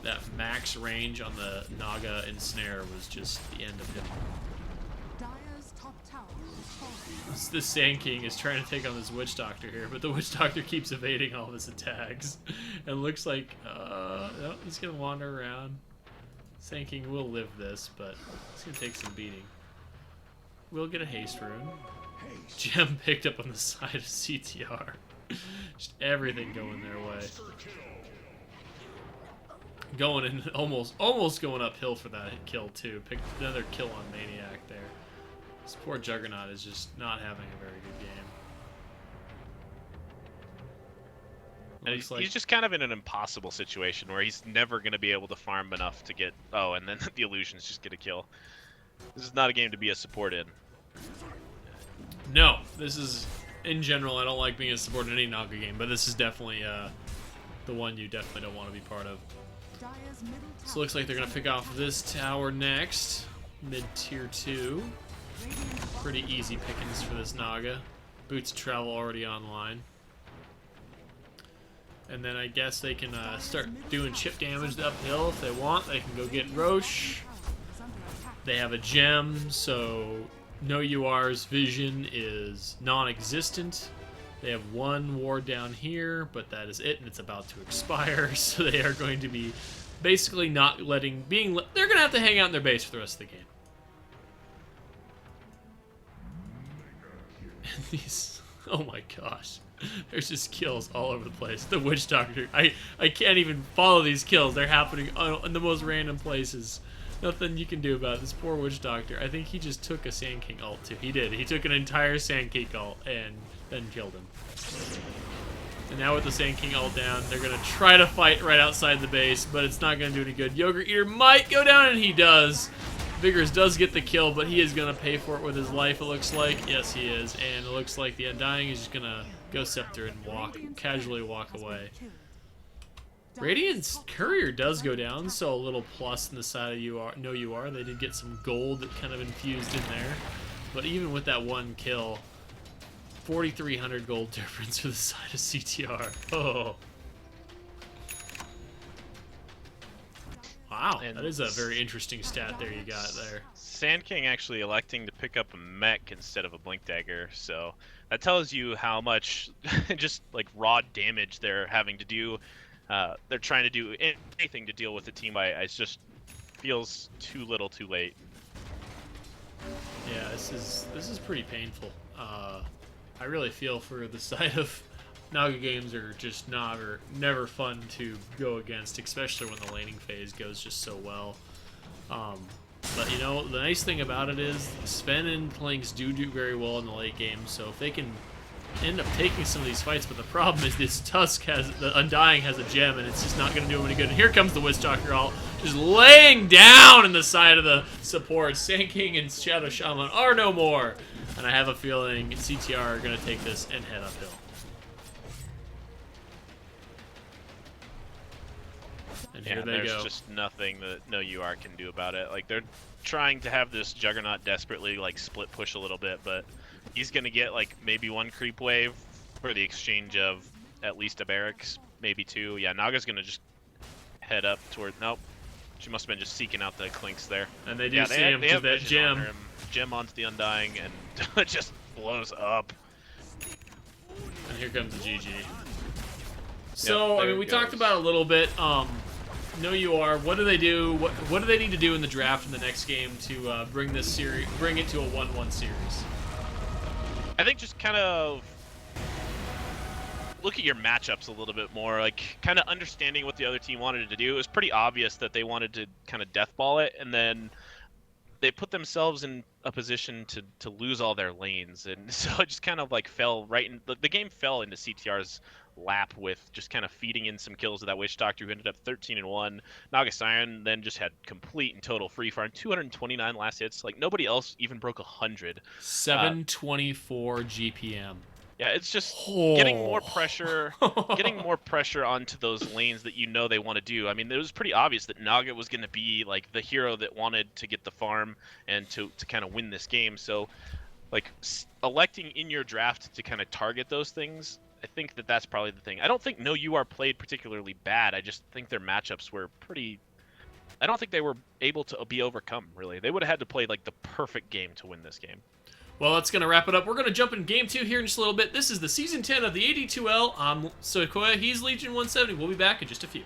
That max range on the Naga Ensnare was just the end of him. Dire's top tower is falling. The Sand King is trying to take on this Witch Doctor here, but the Witch Doctor keeps evading all of his attacks. And looks like, no, he's going to wander around. Sand King will live this, but he's going to take some beating. We'll get a haste rune. Gem picked up on the side of CTR. Just everything going their way. going in almost going uphill for that kill too. Picked another kill on Maniac there. This poor Juggernaut is just not having a very good game. And he's just kind of in an impossible situation where he's never going to be able to farm enough to get... Oh, and then the illusions just get a kill. This is not a game to be a support in. No, this is... In general, I don't like being a support in any Naga game, but this is definitely the one you definitely don't want to be part of. So it looks like they're going to pick off this tower next. Mid-tier 2. Pretty easy pickings for this Naga. Boots of Travel already online. And then I guess they can start doing chip damage uphill if they want. They can go get Roche. They have a gem, so NoUR's vision is non-existent. They have one ward down here, but that is it, and it's about to expire. So they are going to be basically not letting... They're going to have to hang out in their base for the rest of the game. And these... Oh my gosh. There's just kills all over the place. The Witch Doctor. I can't even follow these kills. They're happening in the most random places. Nothing you can do about it. This poor Witch Doctor. I think he just took a Sand King ult too. He did. He took an entire Sand King ult and then killed him. And now with the Sand King ult down, they're going to try to fight right outside the base, but it's not going to do any good. Yogurt Eater might go down, and he does. Vigors does get the kill, but he is going to pay for it with his life, it looks like. Yes, he is. And it looks like the Undying is just going to go Scepter and casually walk away. Radiant's Courier does go down, so a little plus in the side of NoUR. They did get some gold that kind of infused in there. But even with that one kill, 4,300 gold difference for the side of CTR. Oh. Wow, And that is a very interesting stat there you got there. Sand King actually electing to pick up a mech instead of a Blink Dagger, so that tells you how much just like raw damage they're having to do. They're trying to do anything to deal with the team fight. It just feels too little too late. Yeah, this is pretty painful. I really feel for the side of Naga games are just never fun to go against, especially when the laning phase goes just so well. But you know, the nice thing about it is Sven and Planks do very well in the late game, so if they can end up taking some of these fights, but the problem is this the Undying has a gem, and it's just not going to do him any good. And here comes the Witch Doctor all just laying down in the side of the support. Sand King and Shadow Shaman are no more. And I have a feeling CTR are going to take this and head uphill. And here they there's go. just nothing that NoUR can do about it. Like, they're trying to have this Juggernaut desperately like split push a little bit, but he's gonna get like maybe one creep wave for the exchange of at least a barracks, maybe two. Yeah, Naga's gonna just head up toward... Nope. She must have been just seeking out the Clinks there. And they do see him to that gem. Gem onto the Undying, and it just blows up. And here comes the GG. So, Yep, I mean, we talked about it a little bit. NoUR, what do they do? What do they need to do in the draft in the next game to bring it to a 1-1 series? I think just kind of look at your matchups a little bit more, like kind of understanding what the other team wanted to do. It was pretty obvious that they wanted to kind of deathball it, and then they put themselves in a position to lose all their lanes, and so it just kind of like fell right in the game fell into CTR's lap with just kind of feeding in some kills of that Witch Doctor, who ended up 13-1. Naga Siren then just had complete and total free farm, 229 last hits. Like nobody else even broke 100. 724 GPM. Yeah, it's just getting more pressure, onto those lanes that you know they want to do. I mean, it was pretty obvious that Naga was going to be like the hero that wanted to get the farm and to kind of win this game. So, like electing in your draft to kind of target those things, I think that's probably the thing. I don't think NoUR played particularly bad. I just think their matchups were pretty... I don't think they were able to be overcome, really. They would have had to play like the perfect game to win this game. Well, that's going to wrap it up. We're going to jump in Game 2 here in just a little bit. This is the Season 10 of the AD2L. I'm Sequoia. He's Legion170. We'll be back in just a few.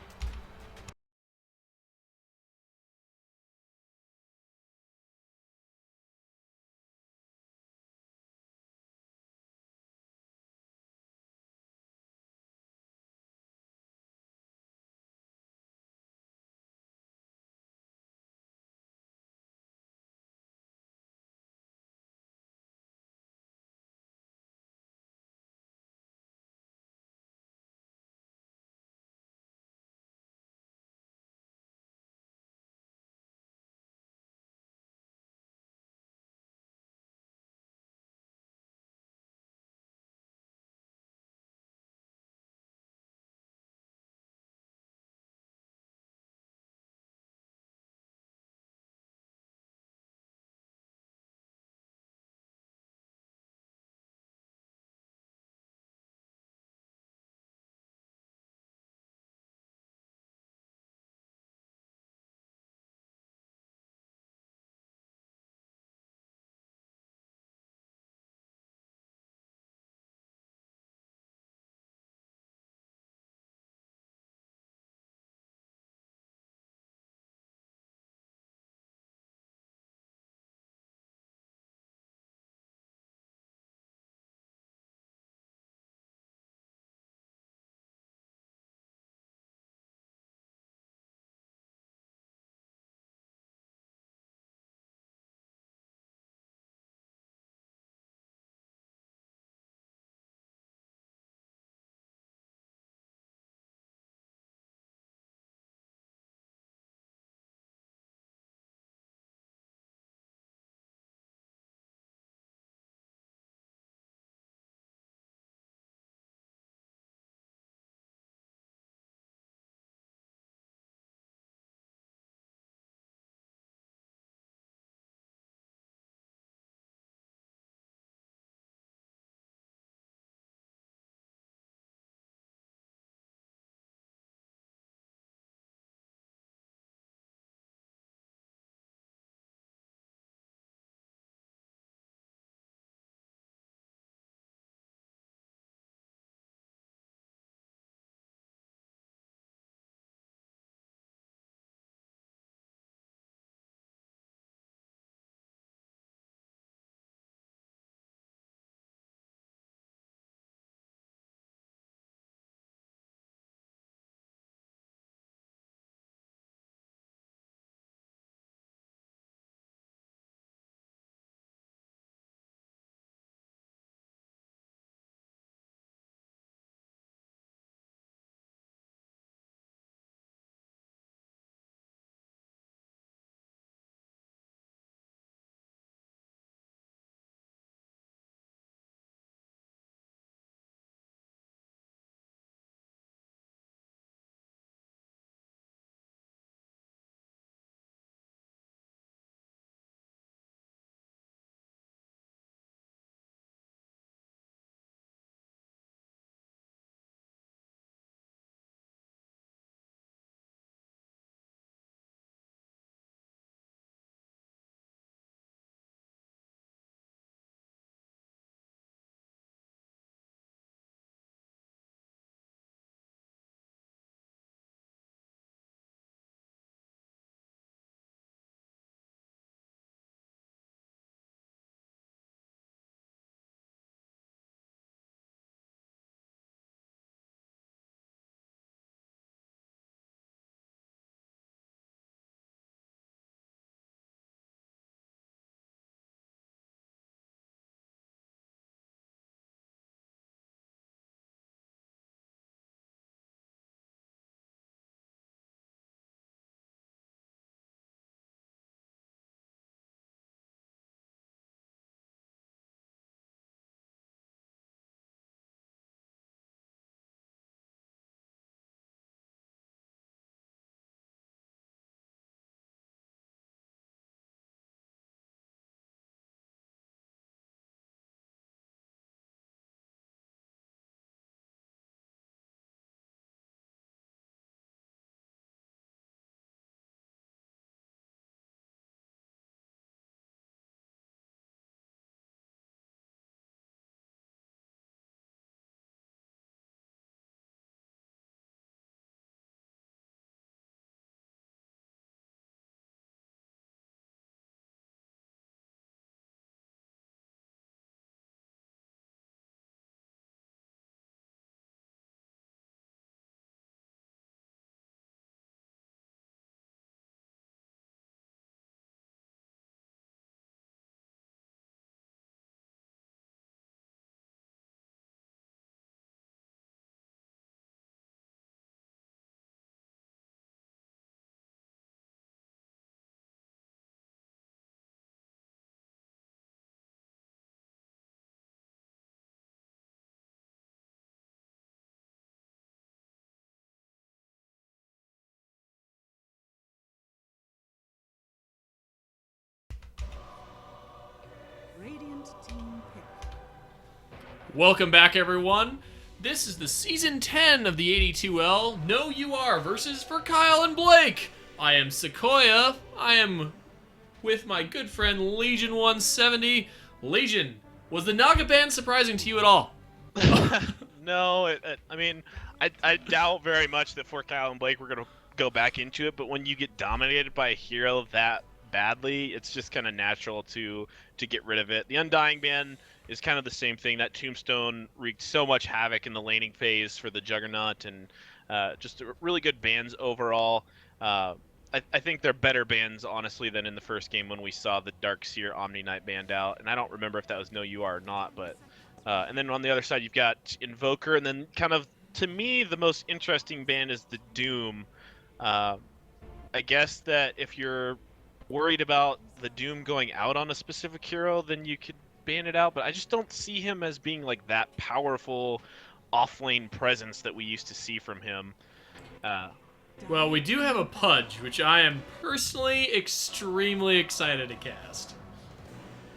team pick. Welcome back, everyone. This is the Season 10 of the AD2L NoUR versus for Kyle and Blake. I am Sequoia. I am with my good friend Legion170. Legion, was the Naga ban surprising to you at all? No, I mean, I doubt very much that for Kyle and Blake we're going to go back into it, but when you get dominated by a hero that badly, it's just kind of natural to get rid of it. The Undying ban is kind of the same thing. That Tombstone wreaked so much havoc in the laning phase for the Juggernaut, and just really good bans overall. I think they're better bans, honestly, than in the first game when we saw the Darkseer Omni Knight banned out, and I don't remember if that was NoUR or not, but and then on the other side you've got Invoker, and then kind of, to me, the most interesting ban is the Doom. I guess that if you're worried about the Doom going out on a specific hero, then you could ban it out, but I just don't see him as being like that powerful off-lane presence that we used to see from him. Well, we do have a Pudge, which I am personally extremely excited to cast.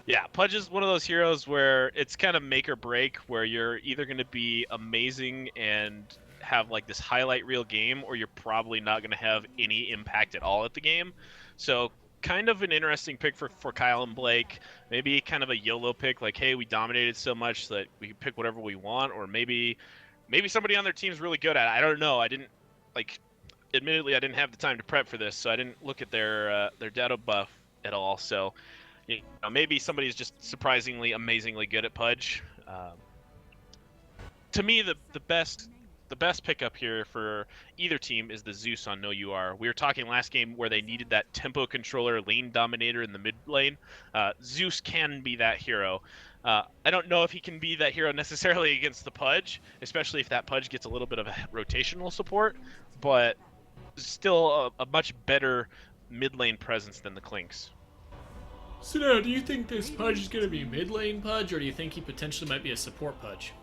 Yeah, Pudge is one of those heroes where it's kind of make or break, where you're either going to be amazing and have like this highlight reel game, or you're probably not going to have any impact at all at the game. So kind of an interesting pick for Kyle and Blake. Maybe kind of a YOLO pick, like, hey, we dominated so much that we can pick whatever we want, or maybe somebody on their team's really good at it. I don't know. I didn't, like, admittedly, I didn't have the time to prep for this, so I didn't look at their data buff at all. So, you know, maybe somebody's just surprisingly, amazingly good at Pudge. To me, the best pickup here for either team is the Zeus on NoUR. We were talking last game where they needed that tempo controller, lane dominator in the mid lane. Zeus can be that hero. I don't know if he can be that hero necessarily against the Pudge, especially if that Pudge gets a little bit of a rotational support, but still a much better mid lane presence than the Clinks. So now, do you think this Pudge is going to be mid lane Pudge, or do you think he potentially might be a support Pudge?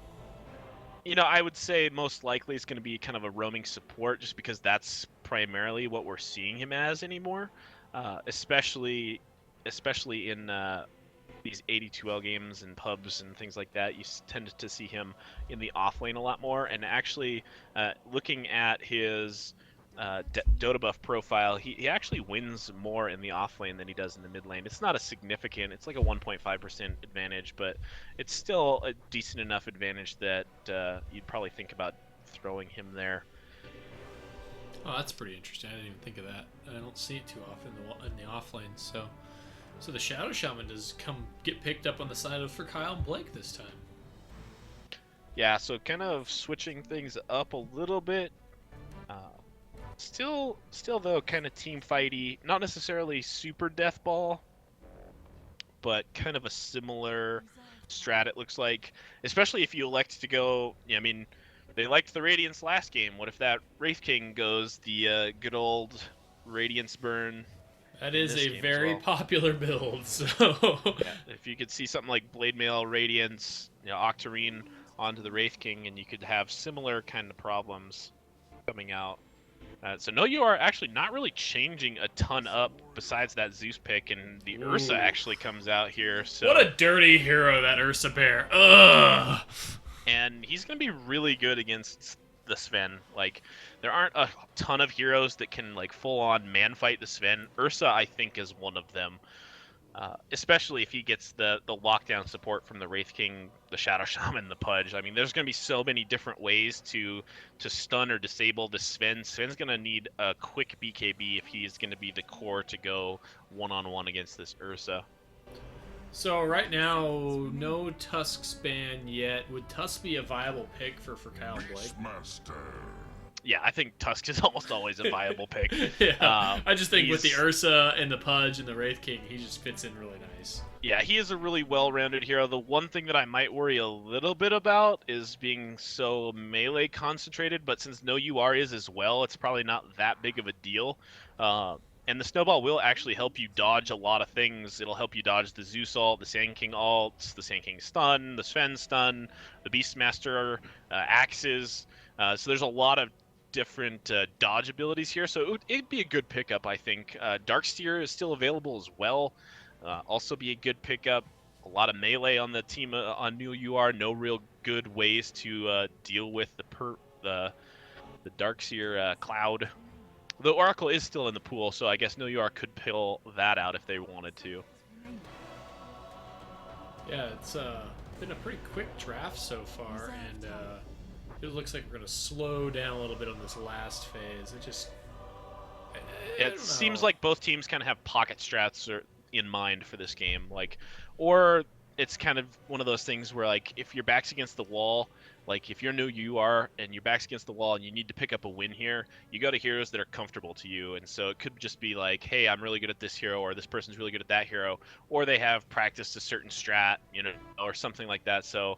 You know, I would say most likely it's going to be kind of a roaming support, just because that's primarily what we're seeing him as anymore, especially in these AD2L games and pubs and things like that. You tend to see him in the off lane a lot more, and actually looking at his Dota buff profile, he actually wins more in the off lane than he does in the mid lane. It's not a significant, it's like a 1.5% advantage, but it's still a decent enough advantage that you'd probably think about throwing him there. Oh, that's pretty interesting. I didn't even think of that. I don't see it too often in the off lane. So the Shadow Shaman does get picked up on the side of for Kyle and Blake this time. Yeah, so kind of switching things up a little bit. Still though, kind of team fighty, not necessarily super death ball, but kind of a similar strat, it looks like. Especially if you elect to go, I mean, they liked the Radiance last game. What if that Wraith King goes the good old Radiance burn? That is a very well popular build, so... Yeah, if you could see something like Blade Mail, Radiance, Octarine onto the Wraith King, and you could have similar kind of problems coming out. So NoUR actually not really changing a ton up besides that Zeus pick, and the Ursa actually comes out here. So what a dirty hero that Ursa bear. Ugh. And he's going to be really good against the Sven. Like, there aren't a ton of heroes that can like full on man fight the Sven. Ursa, I think, is one of them. Especially if he gets the lockdown support from the Wraith King, the Shadow Shaman, the Pudge. I mean, there's going to be so many different ways to stun or disable the Sven. Sven's going to need a quick BKB if he's going to be the core to go one-on-one against this Ursa. So right now, no Tusk ban yet. Would Tusk be a viable pick for Kyle and Blake? Yeah, I think Tusk is almost always a viable pick. Yeah, I just think with the Ursa and the Pudge and the Wraith King, he just fits in really nice. Yeah, he is a really well-rounded hero. The one thing that I might worry a little bit about is being so melee concentrated, but since NoUR is as well, it's probably not that big of a deal. And the Snowball will actually help you dodge a lot of things. It'll help you dodge the Zeus ult, the Sand King ults, the Sand King stun, the Sven stun, the Beastmaster axes. So there's a lot of different dodge abilities here, so it'd be a good pickup, I think. Darkseer is still available as well. Also be a good pickup. a lot of melee on the team on NoUR. No real good ways to deal with the Darkseer Cloud. The Oracle is still in the pool, so I guess NoUR could pull that out if they wanted to. Yeah, it's been a pretty quick draft so far, and it looks like we're going to slow down a little bit on this last phase. It seems like both teams kind of have pocket strats in mind for this game, or it's kind of one of those things where, like, if your back's against the wall, like if you're NoUR and your back's against the wall and you need to pick up a win here, you go to heroes that are comfortable to you. And so it could just be like, hey, I'm really good at this hero, or this person's really good at that hero, or they have practiced a certain strat, or something like that. So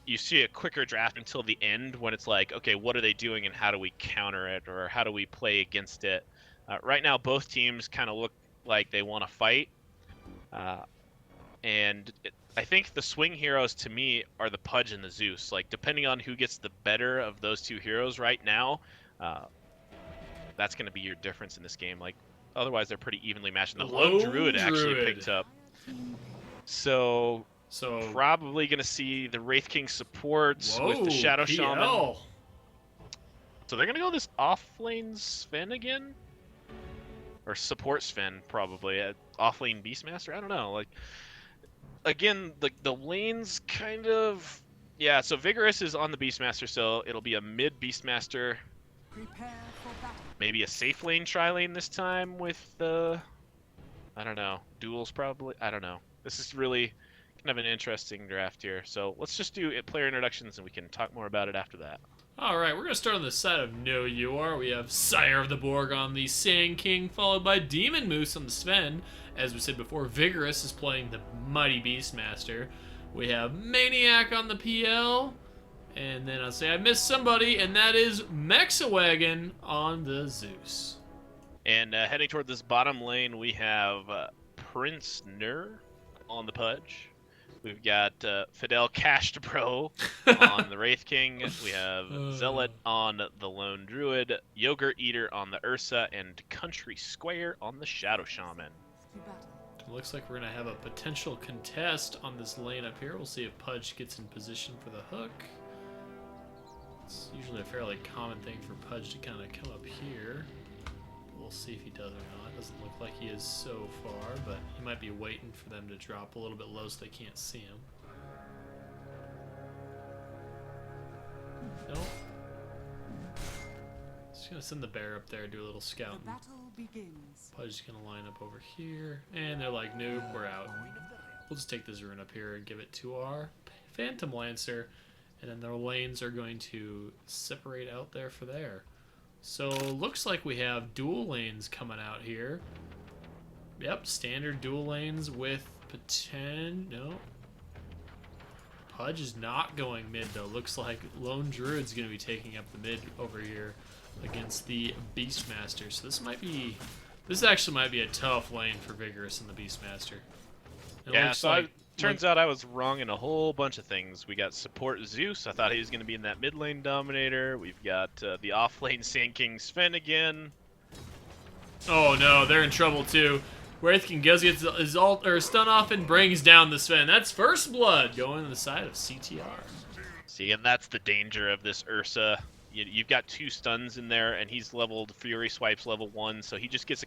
you see a quicker draft until the end when it's like, okay, what are they doing and how do we counter it, or how do we play against it? Right now, both teams kind of look like they want to fight. I think the swing heroes to me are the Pudge and the Zeus. Like, depending on who gets the better of those two heroes right now, that's going to be your difference in this game. Like, otherwise they're pretty evenly matched. And the Lone Druid actually picked up. So probably going to see the Wraith King supports with the Shadow Shaman. So they're going to go this off-lane Sven again? Or support Sven, probably. Off-lane Beastmaster? I don't know. Like, again, the lanes kind of... Yeah, so Vigorous is on the Beastmaster, so it'll be a mid Beastmaster. Maybe a safe lane tri-lane this time with the... I don't know. Duels, probably? I don't know. This is really kind of an interesting draft here. So let's just do player introductions, and we can talk more about it after that. Alright, we're going to start on the side of NoUR. We have Sire of the Borg on the Sand King, followed by Demon Moose on the Sven. As we said before, Vigorous is playing the Mighty Beastmaster. We have Maniac on the PL. And then I'll say I missed somebody, and that is Mexawagon on the Zeus. And heading toward this bottom lane, we have Prince NoUR on the Pudge. We've got Fidel Cashed Bro on the Wraith King. We have Zealot on the Lone Druid, Yogurt Eater on the Ursa, and Country Square on the Shadow Shaman. It looks like we're going to have a potential contest on this lane up here. We'll see if Pudge gets in position for the hook. It's usually a fairly common thing for Pudge to kind of come up here. We'll see if he does or not. Doesn't look like he is so far, but he might be waiting for them to drop a little bit low so they can't see him. Nope. Just gonna send the bear up there, do a little scouting. The battle begins. Pudge's gonna line up over here, and they're like, nope, we're out. We'll just take this rune up here and give it to our Phantom Lancer, and then their lanes are going to separate out there for there. So looks like we have dual lanes coming out here. Yep, standard dual lanes with no. Pudge is not going mid though. Looks like Lone Druid's gonna be taking up the mid over here against the Beastmaster. So this actually might be a tough lane for Vigorous and the Beastmaster. Yeah, so turns out I was wrong in a whole bunch of things. We got support Zeus. I thought he was going to be in that mid lane dominator. We've got the off lane Sand King Sven again. Oh no, they're in trouble too. Wraith King gets his ult or stun off and brings down the Sven. That's first blood going to the side of CTR. See, and that's the danger of this Ursa. You've got 2 stuns in there, and he's leveled Fury Swipes level 1, so he just gets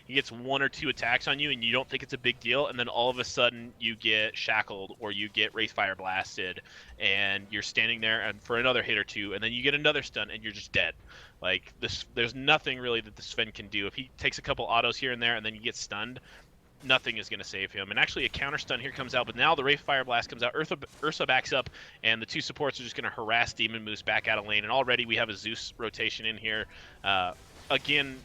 he gets 1 or 2 attacks on you, and you don't think it's a big deal, and then all of a sudden you get shackled, or you get Wraithfire blasted, and you're standing there and for another hit or 2, and then you get another stun, and you're just dead. Like, there's nothing really that the Sven can do. If he takes a couple autos here and there, and then you get stunned, nothing is going to save him. And actually a counter stun here comes out, but now the Wraith Fire Blast comes out. Ursa backs up, and the 2 supports are just going to harass Demon Moose back out of lane. And already we have a Zeus rotation in here. Again,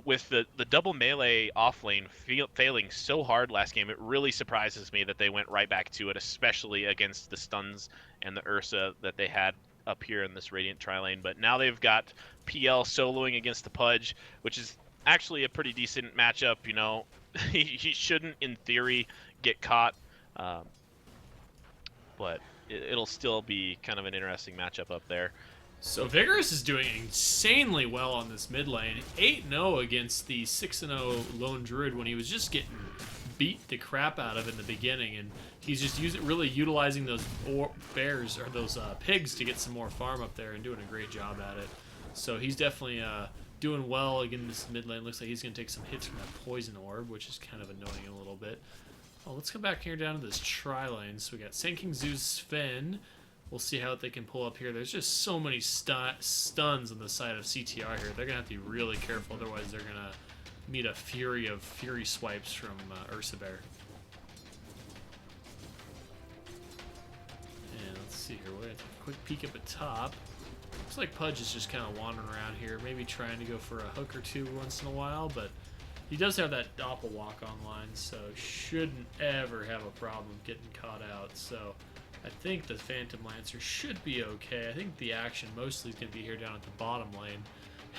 with the double melee off lane failing so hard last game, it really surprises me that they went right back to it, especially against the stuns and the Ursa that they had up here in this Radiant tri-lane. But now they've got PL soloing against the Pudge, which is actually a pretty decent matchup. He shouldn't, in theory, get caught, but it'll still be kind of an interesting matchup up there. So Vigorous is doing insanely well on this mid lane. 8-0 against the 6-0 Lone Druid when he was just getting beat the crap out of in the beginning, and he's just really utilizing those bears or those pigs to get some more farm up there and doing a great job at it. So he's definitely doing well. Again, this mid lane looks like he's going to take some hits from that poison orb, which is kind of annoying a little bit. Oh, let's come back here down to this tri-lane. So we got Sand King, Zeus, Sven. We'll see how they can pull up here. There's just so many stuns on the side of CTR here. They're going to have to be really careful, otherwise they're going to meet a fury of fury swipes from Ursa Bear. And let's see here. We're going to take a quick peek up at top. Looks like Pudge is just kind of wandering around here, maybe trying to go for a hook or two once in a while, but he does have that Doppel walk online, so shouldn't ever have a problem getting caught out. So I think the Phantom Lancer should be okay. I think the action mostly is going to be here down at the bottom lane.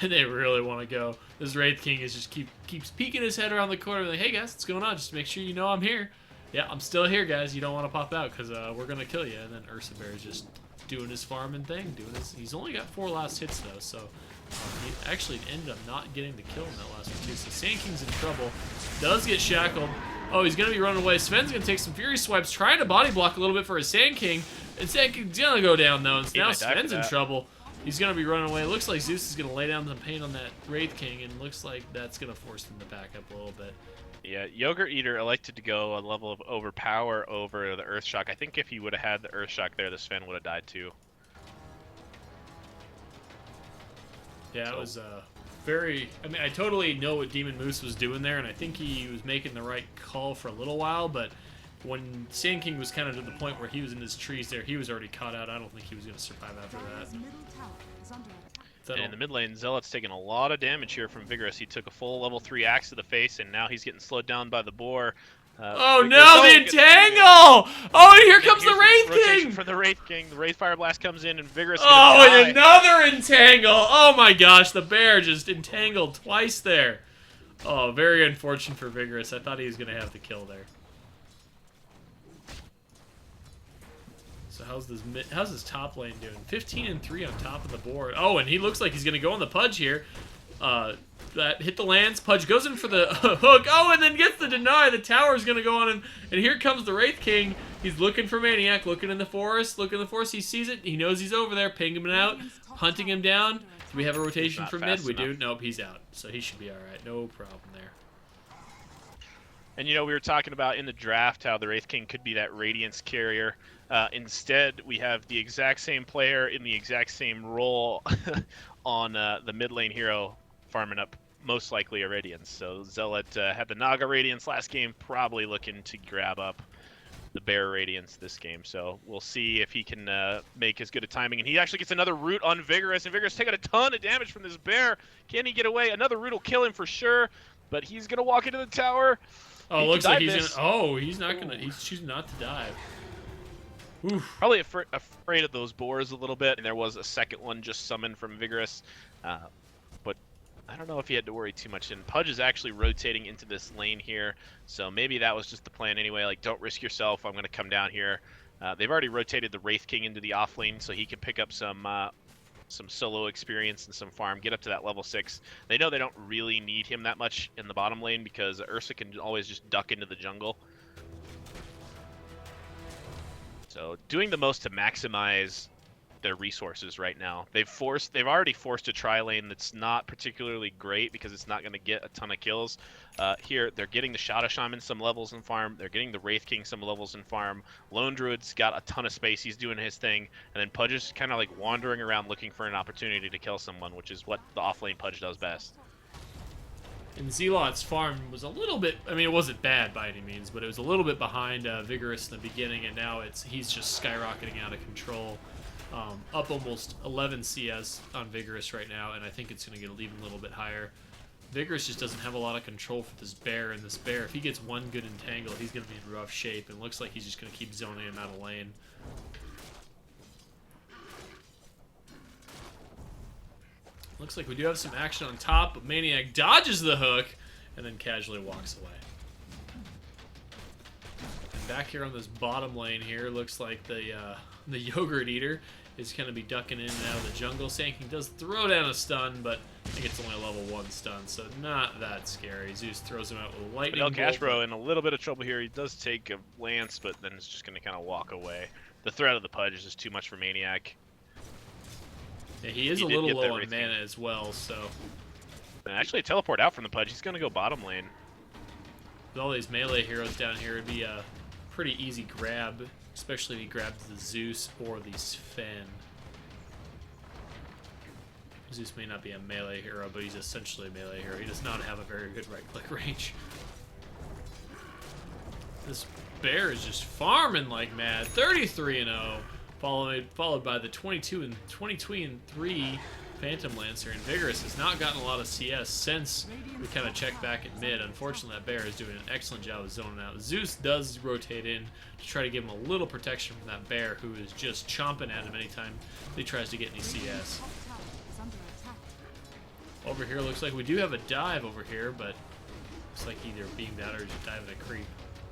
And they really want to go. This Wraith King is just keeps peeking his head around the corner like, hey guys, what's going on? Just make sure you know I'm here. Yeah, I'm still here, guys. You don't want to pop out because we're going to kill you. And then Ursa Bear is just doing his farming thing. He's only got 4 last hits though, so he actually ended up not getting the kill in that last one too. So Sand King's in trouble. Does get shackled. Oh, he's going to be running away. Sven's going to take some fury swipes, trying to body block a little bit for his Sand King. And Sand King's going to go down though. And now Sven's in trouble. He's going to be running away. It looks like Zeus is going to lay down some pain on that Wraith King, and looks like that's going to force them to back up a little bit. Yeah, Yogurt Eater elected to go a level of overpower over the Earth Shock. I think if he would have had the Earth Shock there, the Sven would have died too. Yeah, it was very... I mean, I totally know what Demon Moose was doing there, and I think he was making the right call for a little while, but when Sand King was kind of to the point where he was in his trees there, he was already caught out. I don't think he was going to survive after that. And in the mid lane, Zealot's taking a lot of damage here from Vigorous. He took a full level 3 axe to the face, and now he's getting slowed down by the boar. Oh no, the entangle! Oh, and here comes the Wraith King! From the Wraith King. The Wraith Fire Blast comes in, and Vigorous Oh, and another entangle! Oh my gosh, the bear just entangled twice there. Oh, very unfortunate for Vigorous. I thought he was going to have the kill there. So how's this top lane doing? 15-3 on top of the board. Oh, and he looks like he's going to go on the Pudge here. That hit the lance. Pudge goes in for the hook. Oh, and then gets the deny. The tower's going to go on him. And here comes the Wraith King. He's looking for Maniac, looking in the forest. He sees it. He knows he's over there. Pinging him out. Hunting him down. Do we have a rotation for mid? We do. Nope, he's out. So he should be all right. No problem there. And, you know, we were talking about in the draft how the Wraith King could be that Radiance carrier. Instead, we have the exact same player in the exact same role on the mid lane hero farming up most likely a Radiance. So Zealot had the Naga Radiance last game, probably looking to grab up the Bear Radiance this game. So we'll see if he can make as good a timing. And he actually gets another root on Vigorous, and Vigorous taking a ton of damage from this Bear. Can he get away? Another root will kill him for sure, but he's going to walk into the tower. Oh, looks like he's going to... Oh, he's not going to... He's choosing not to dive. Oof. Probably afraid of those boars a little bit, and there was a second one just summoned from Vigorous, but I don't know if he had to worry too much. And Pudge is actually rotating into this lane here, so maybe that was just the plan anyway. Like, don't risk yourself. I'm going to come down here. They've already rotated the Wraith King into the off lane, so he can pick up some solo experience and some farm, get up to that level 6. They know they don't really need him that much in the bottom lane because Ursa can always just duck into the jungle. So doing the most to maximize their resources right now. They've already forced a tri-lane that's not particularly great because it's not going to get a ton of kills. Here, they're getting the Shadow Shaman some levels in farm. They're getting the Wraith King some levels in farm. Lone Druid's got a ton of space. He's doing his thing. And then Pudge is kind of like wandering around looking for an opportunity to kill someone, which is what the off-lane Pudge does best. And Zealot's farm was a little bit, I mean, it wasn't bad by any means, but it was a little bit behind Vigorous in the beginning, and now he's just skyrocketing out of control. Up almost 11 CS on Vigorous right now, and I think it's going to get even a little bit higher. Vigorous just doesn't have a lot of control for this Bear, and this Bear, if he gets one good entangle, he's going to be in rough shape, and it looks like he's just going to keep zoning him out of lane. Looks like we do have some action on top, but Maniac dodges the hook and then casually walks away. And back here on this bottom lane here, looks like the Yogurt Eater is going to be ducking in and out of the jungle. Sand King does throw down a stun, but I think it's only a level 1 stun, so not that scary. Zeus throws him out with a lightning But El bolt. Cashbro in a little bit of trouble here. He does take a lance, but then it's just going to kind of walk away. The threat of the Pudge is just too much for Maniac. Yeah, he is He a did little get low that on Wraith mana as well, so And actually, teleport out from the Pudge. He's going to go bottom lane. with all these melee heroes down here, it'd be a pretty easy grab, especially if he grabs the Zeus or the Sven. Zeus may not be a melee hero, but he's essentially a melee hero. He does not have a very good right-click range. This bear is just farming like mad. 33-0, followed by the 22-3 Phantom Lancer. And Vigorous has not gotten a lot of CS since we kind of checked back at mid. Unfortunately, that bear is doing an excellent job of zoning out. Zeus does rotate in to try to give him a little protection from that bear, who is just chomping at him anytime he tries to get any CS. Over here, looks like we do have a dive over here, but looks like either being that or just diving a creep.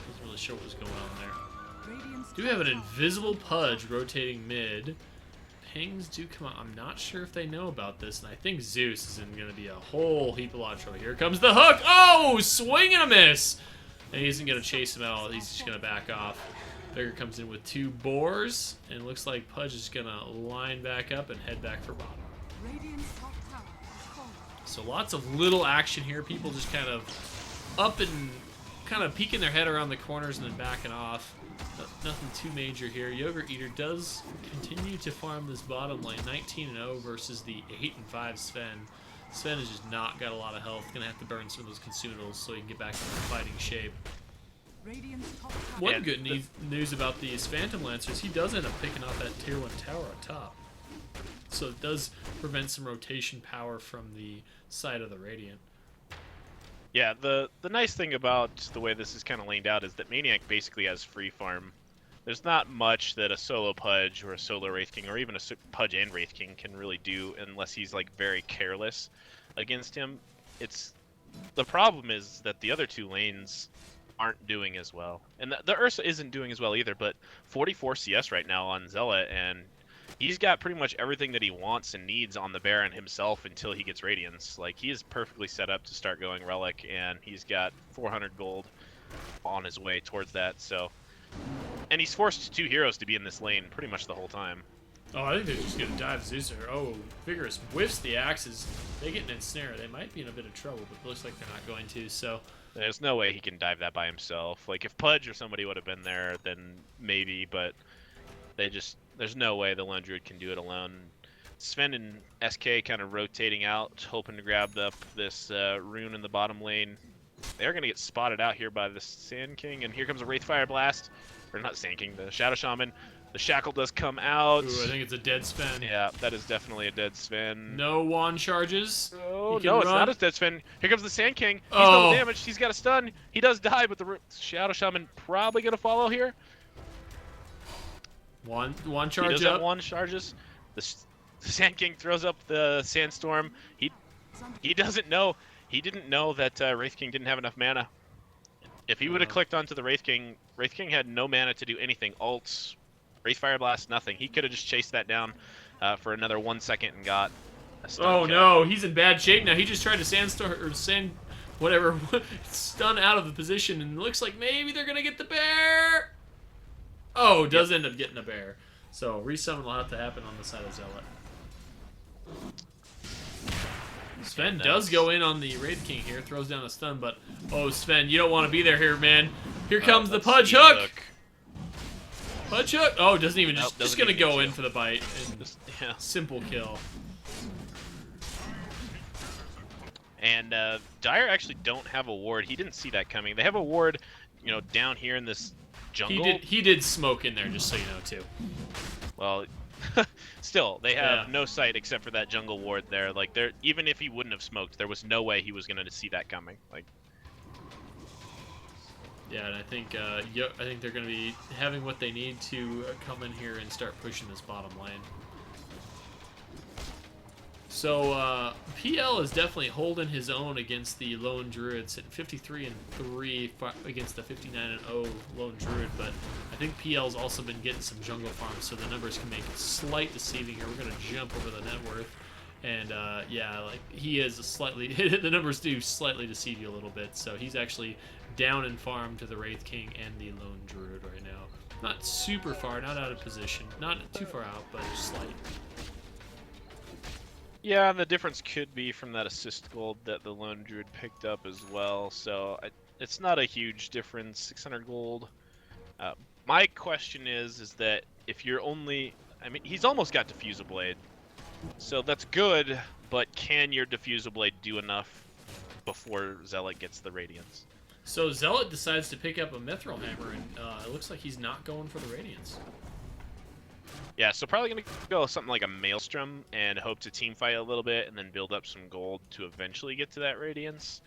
Wasn't really sure what was going on there. Do have an invisible Pudge rotating mid. Pings do come out. I'm not sure if they know about this, and I think Zeus is going to be a whole heap of lot of trouble. Here comes the hook. Oh, swing and a miss. And he isn't going to chase him out. He's just going to back off. Vigor comes in with 2 boars, and it looks like Pudge is going to line back up and head back for bottom. So lots of little action here. People just kind of up and kind of peeking their head around the corners and then backing off. Nothing too major here. Yogurt Eater does continue to farm this bottom lane. 19-0 versus the 8-5 Sven. Sven has just not got a lot of health. Gonna have to burn some of those consumables so he can get back into fighting shape. One good news about these Phantom Lancers, he does end up picking off that tier 1 tower on top. So it does prevent some rotation power from the side of the Radiant. Yeah, the nice thing about the way this is kind of laid out is that Maniac basically has free farm. There's not much that a solo Pudge or a solo Wraith King or even a Pudge and Wraith King can really do unless he's like very careless against him. The problem is that the other 2 lanes aren't doing as well. And the Ursa isn't doing as well either, but 44 CS right now on Zealot, and he's got pretty much everything that he wants and needs on the Baron himself until he gets Radiance. Like, he is perfectly set up to start going Relic, and he's got 400 gold on his way towards that, so... And he's forced 2 heroes to be in this lane pretty much the whole time. Oh, I think they're just going to dive Zeus. Oh, Vigorous whiffs the axes. They get an ensnare. They might be in a bit of trouble, but it looks like they're not going to, so... There's no way he can dive that by himself. Like, if Pudge or somebody would have been there, then maybe, but there's no way the Lone Druid can do it alone. Sven and SK kind of rotating out, hoping to grab up this rune in the bottom lane. They're going to get spotted out here by the Sand King, and here comes a Wraithfire Blast. Or not Sand King, the Shadow Shaman. The Shackle does come out. Ooh, I think it's a dead Sven. Yeah, that is definitely a dead Sven. No wand charges. Oh, no, it's not a dead Sven. Here comes the Sand King. He's Oh. double damaged. He's got a stun. He does die, but the Shadow Shaman probably going to follow here. One charge He does up. have 1 charges. The Sand King throws up the Sandstorm. He doesn't know. He didn't know that Wraith King didn't have enough mana. If he would have clicked onto the Wraith King had no mana to do anything. Ults, Wraithfire Blast, nothing. He could have just chased that down for another 1 second and got a stun Oh kill. no, he's in bad shape now. He just tried to stun out of the position, and it looks like maybe they're gonna get the bear. Oh, does end up getting a bear. So resummon will have to happen on the side of Zealot. Sven does go in on the Wraith King here, throws down a stun, but oh, Sven, you don't want to be there here, man. Here comes the Pudge Hook. Pudge Hook. Oh, doesn't even just gonna go in for the bite. And simple kill. And Dire actually don't have a ward. He didn't see that coming. They have a ward, down here in this jungle. He did smoke in there, just so you know too. Well, still, they have no sight except for that jungle ward there. Like, even if he wouldn't have smoked, there was no way he was going to see that coming. Like, yeah, and I think they're going to be having what they need to come in here and start pushing this bottom lane. So PL is definitely holding his own against the Lone Druids at 53-3 against the 59-0 Lone Druid, but I think PL's also been getting some jungle farms, so the numbers can make it slight deceiving here. We're gonna jump over the net worth, and yeah, like he is slightly the numbers do slightly deceive you a little bit. So he's actually down in farm to the Wraith King and the Lone Druid right now. Not super far, not out of position, not too far out, but slight. Yeah, and the difference could be from that assist gold that the Lone Druid picked up as well. So it's not a huge difference, 600 gold. My question is that if you're only, I mean, he's almost got Diffusal Blade, so that's good. But can your Diffusal Blade do enough before Zealot gets the Radiance? So Zealot decides to pick up a Mithril Hammer, and it looks like he's not going for the Radiance. Yeah, so probably going to go something like a Maelstrom and hope to teamfight a little bit and then build up some gold to eventually get to that Radiance,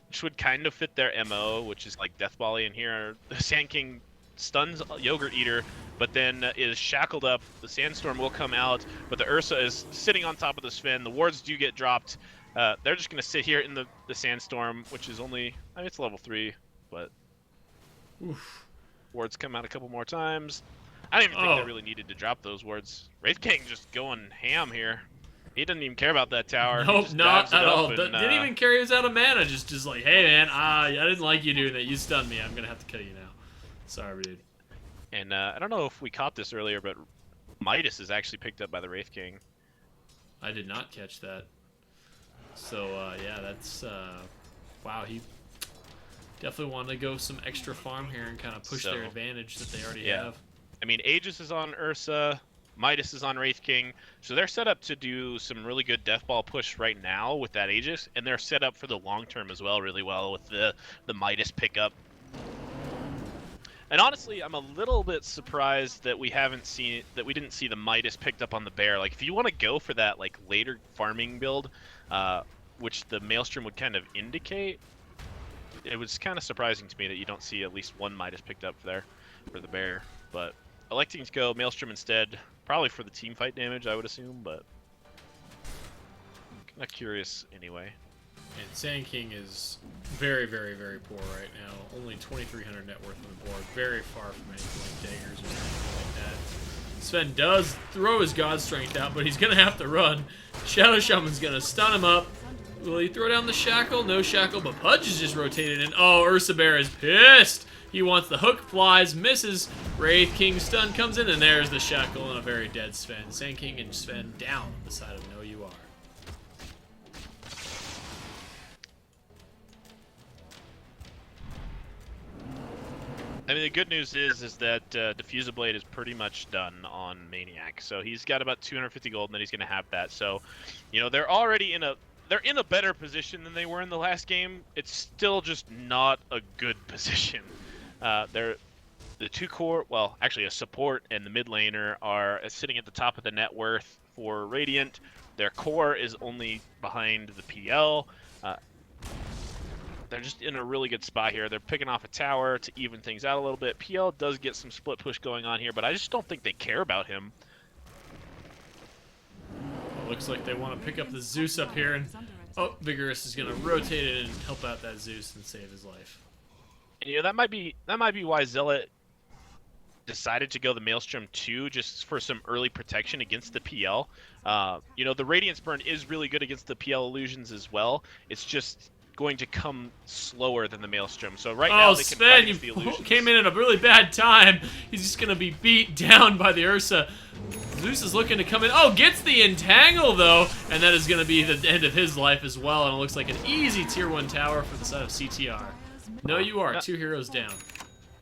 which would kind of fit their MO, which is like Death Volley in here. The Sand King stuns Yogurt Eater, but then is shackled up. The Sandstorm will come out, but the Ursa is sitting on top of the Sven. The wards do get dropped. They're just going to sit here in the Sandstorm, which is only, I mean, it's level 3, but Oof. wards come out a couple more times. I don't even think they really needed to drop those wards. Wraith King just going ham here. He doesn't even care about that tower. Nope, not at all. And, didn't even care he was out of mana. Just like, hey man, I didn't like you doing that. You stunned me. I'm gonna have to kill you now. Sorry, dude. And I don't know if we caught this earlier, but Midas is actually picked up by the Wraith King. I did not catch that. So yeah, that's wow. He definitely wanted to go some extra farm here and kind of push their advantage that they already have. I mean, Aegis is on Ursa, Midas is on Wraith King, so they're set up to do some really good Death Ball push right now with that Aegis, and they're set up for the long term as well really well with the Midas pickup. And honestly, I'm a little bit surprised that we didn't see the Midas picked up on the Bear. Like, if you want to go for that like later farming build, which the Maelstrom would kind of indicate, it was kind of surprising to me that you don't see at least one Midas picked up there for the Bear, but electing to go Maelstrom instead, probably for the team fight damage, I would assume, but kind of curious anyway. And Sand King is very, very, very poor right now. Only 2,300 net worth on the board. Very far from anything like daggers or anything like that. Sven does throw his God Strength out, but he's going to have to run. Shadow Shaman's going to stun him up. Will he throw down the Shackle? No Shackle, but Pudge is just rotated in. Oh, Ursa Bear is pissed. He wants the hook, flies, misses. Wraith King stun comes in, and there's the Shackle and a very dead Sven. Sand King and Sven down on the side of NoUR. I mean, the good news is that Diffusal Blade is pretty much done on Maniac, so he's got about 250 gold, and then he's going to have that. So, you know, they're already in a better position than they were in the last game. It's still just not a good position. They're the two core, well, actually a support and the mid laner are sitting at the top of the net worth for Radiant. Their core is only behind the PL. They're just in a really good spot here. They're picking off a tower to even things out a little bit. PL does get some split push going on here, but I just don't think they care about him. Looks like they want to pick up the Zeus up here, and oh, Vigorous is going to rotate it and help out that Zeus and save his life. And, you know, that might be why Zealot decided to go the Maelstrom too, just for some early protection against the PL. You know, the Radiance Burn is really good against the PL illusions as well. It's just going to come slower than the Maelstrom. So right now they can fight against the illusions. Came in at a really bad time. He's just going to be beat down by the Ursa. Zeus is looking to come in. Oh, gets the Entangle, though. And that is going to be the end of his life as well. And it looks like an easy Tier 1 tower for the side of CTR. NoUR, 2 heroes down.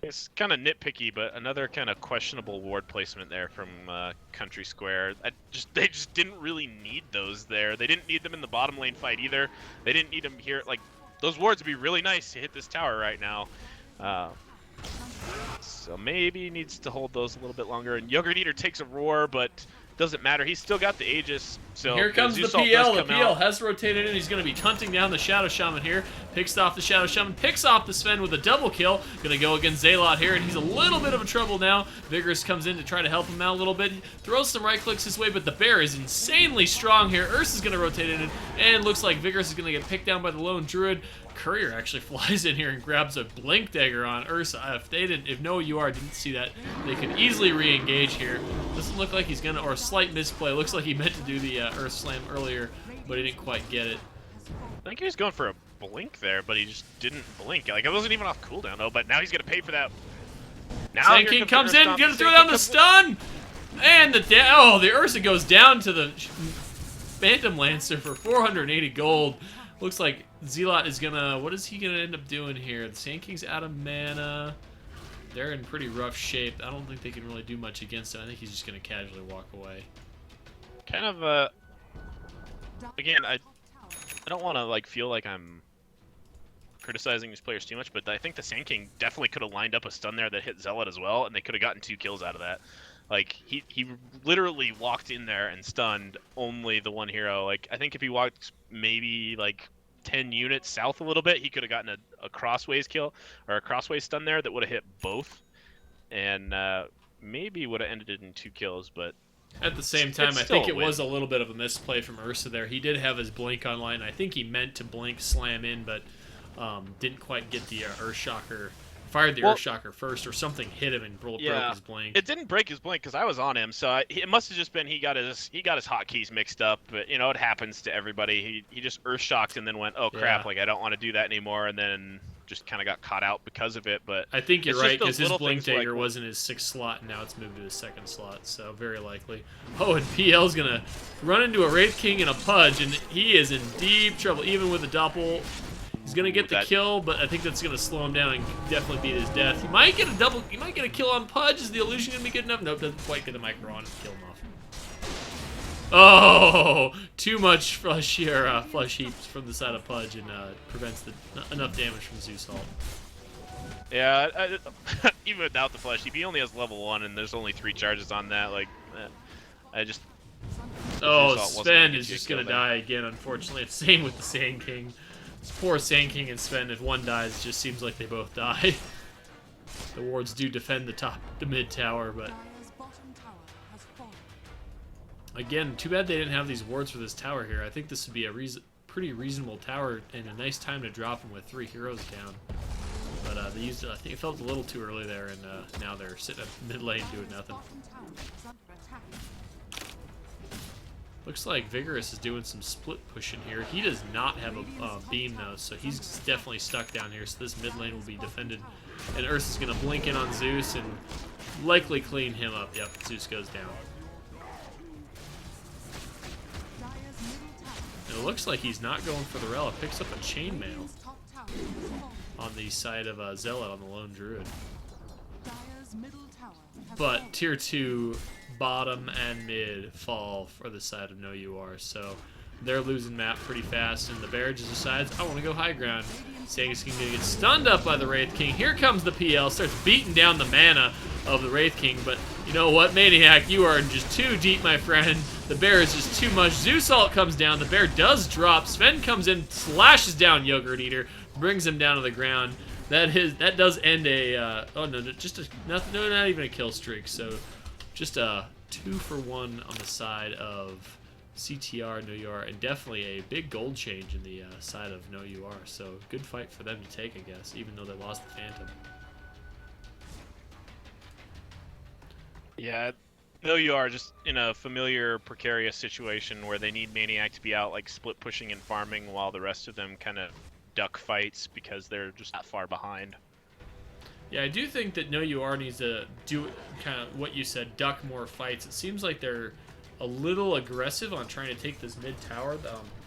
It's kind of nitpicky, but another kind of questionable ward placement there from Country Square. They just didn't really need those there. They didn't need them in the bottom lane fight either. They didn't need them here. Like, those wards would be really nice to hit this tower right now. So maybe he needs to hold those a little bit longer. And Yogurt Eater takes a roar, but doesn't matter. He's still got the Aegis. So Here comes the Zeus Salt PL. does The come PL out. has rotated in. He's going to be hunting down the Shadow Shaman here. Picks off the Shadow Shaman. Picks off the Sven with a double kill. Going to go against Zalot here, and he's a little bit of a trouble now. Vigorous comes in to try to help him out a little bit. Throws some right clicks his way, but the bear is insanely strong here. Ursa's going to rotate in, and looks like Vigorous is going to get picked down by the lone druid. Courier actually flies in here and grabs a blink dagger on Ursa. If NoUR didn't see that, they could easily re-engage here. Doesn't look like he's gonna, or a slight misplay. Looks like he meant to do the Earth Slam earlier, but he didn't quite get it. I think he was going for a blink there, but he just didn't blink. Like, it wasn't even off cooldown, though, but now he's gonna pay for that. Now Sand King comes in, gonna throw down the stun! And the Ursa goes down to the Phantom Lancer for 480 gold. Looks like Zealot is gonna, what is he gonna end up doing here? The Sand King's out of mana. They're in pretty rough shape. I don't think they can really do much against him. I think he's just gonna casually walk away. Kind of, again, I don't want to, like, feel like I'm criticizing these players too much, but I think the Sand King definitely could have lined up a stun there that hit Zealot as well, and they could have gotten 2 kills out of that. Like, he literally walked in there and stunned only the one hero. Like, I think if he walked maybe, like, 10 units south a little bit, he could have gotten a crossways kill, or a crossways stun there that would have hit both, and maybe would have ended it in 2 kills, but... At the same time, I think it was a little bit of a misplay from Ursa there. He did have his blink online. I think he meant to blink slam in, but didn't quite get the Earthshocker. Fired the Earthshocker first, or something hit him and broke his blink. It didn't break his blink because I was on him, so it must have just been he got his hotkeys mixed up. But you know, it happens to everybody. He just Earthshocked and then went, oh crap, like I don't want to do that anymore, and then just kind of got caught out because of it. But I think you're right, because his blink dagger was in his 6th slot, and now it's moved to his 2nd slot, so very likely. Oh, and PL's gonna run into a Wraith King and a Pudge, and he is in deep trouble, even with a doppel. He's gonna get the kill, but I think that's gonna slow him down and definitely beat his death. He might get a double. He might get a kill on Pudge. Is the illusion gonna be good enough? Nope, doesn't quite get a micro on and kill him off. Oh, too much flush here, flush heaps from the side of Pudge, and prevents enough damage from Zeus Salt. Yeah, even without the flush heap, he only has level 1, and there's only 3 charges on that. Like, I just. Oh, Sven is just gonna die again. Unfortunately, it's same with the Sand King. This poor Sand King and Sven, if one dies, it just seems like they both die. The wards do defend the mid tower, but again, too bad they didn't have these wards for this tower here. I think this would be a pretty reasonable tower and a nice time to drop them with 3 heroes down. But they used it. I think it felt a little too early there, and now they're sitting at mid lane doing nothing. Looks like Vigorous is doing some split pushing here. He does not have a beam, though, so he's definitely stuck down here. So this mid lane will be defended. And Ursa's going to blink in on Zeus and likely clean him up. Yep, Zeus goes down. And it looks like he's not going for the Rella. Picks up a chainmail on the side of Zealot on the lone druid. But tier 2 bottom and mid fall for the side of NoUR, so they're losing map pretty fast, and the Bear just decides, I want to go high ground. Sand King's gonna get stunned up by the Wraith King. Here comes the PL, starts beating down the mana of the Wraith King, but you know what, Maniac, you are just too deep, my friend. The Bear is just too much. Zeus Salt comes down, the Bear does drop, Sven comes in, slashes down Yogurt Eater, brings him down to the ground. That does end a oh no, not even a kill streak. So just a 2-for-1 on the side of CTR NoUR, and definitely a big gold change in the side of NoUR. So good fight for them to take, I guess, even though they lost the Phantom. Yeah, NoUR just in a familiar precarious situation where they need Maniac to be out like split pushing and farming while the rest of them kind of duck fights because they're just that far behind. Yeah, I do think that NoUR needs to do kind of what you said, duck more fights. It seems like they're a little aggressive on trying to take this mid tower.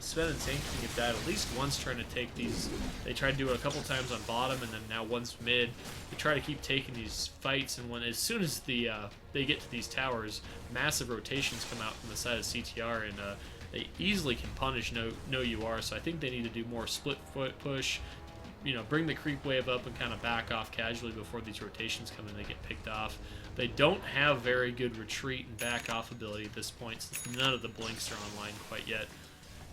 Sven and Sand King have died at least once trying to take these. They tried to do it a couple times on bottom, and then now once mid. They try to keep taking these fights, and as soon as they get to these towers, massive rotations come out from the side of CTR, and they easily can punish NoUR. So I think they need to do more split foot push, you know, bring the creep wave up and kind of back off casually before these rotations come in. They get picked off. They don't have very good retreat and back off ability at this point, since none of the blinks are online quite yet.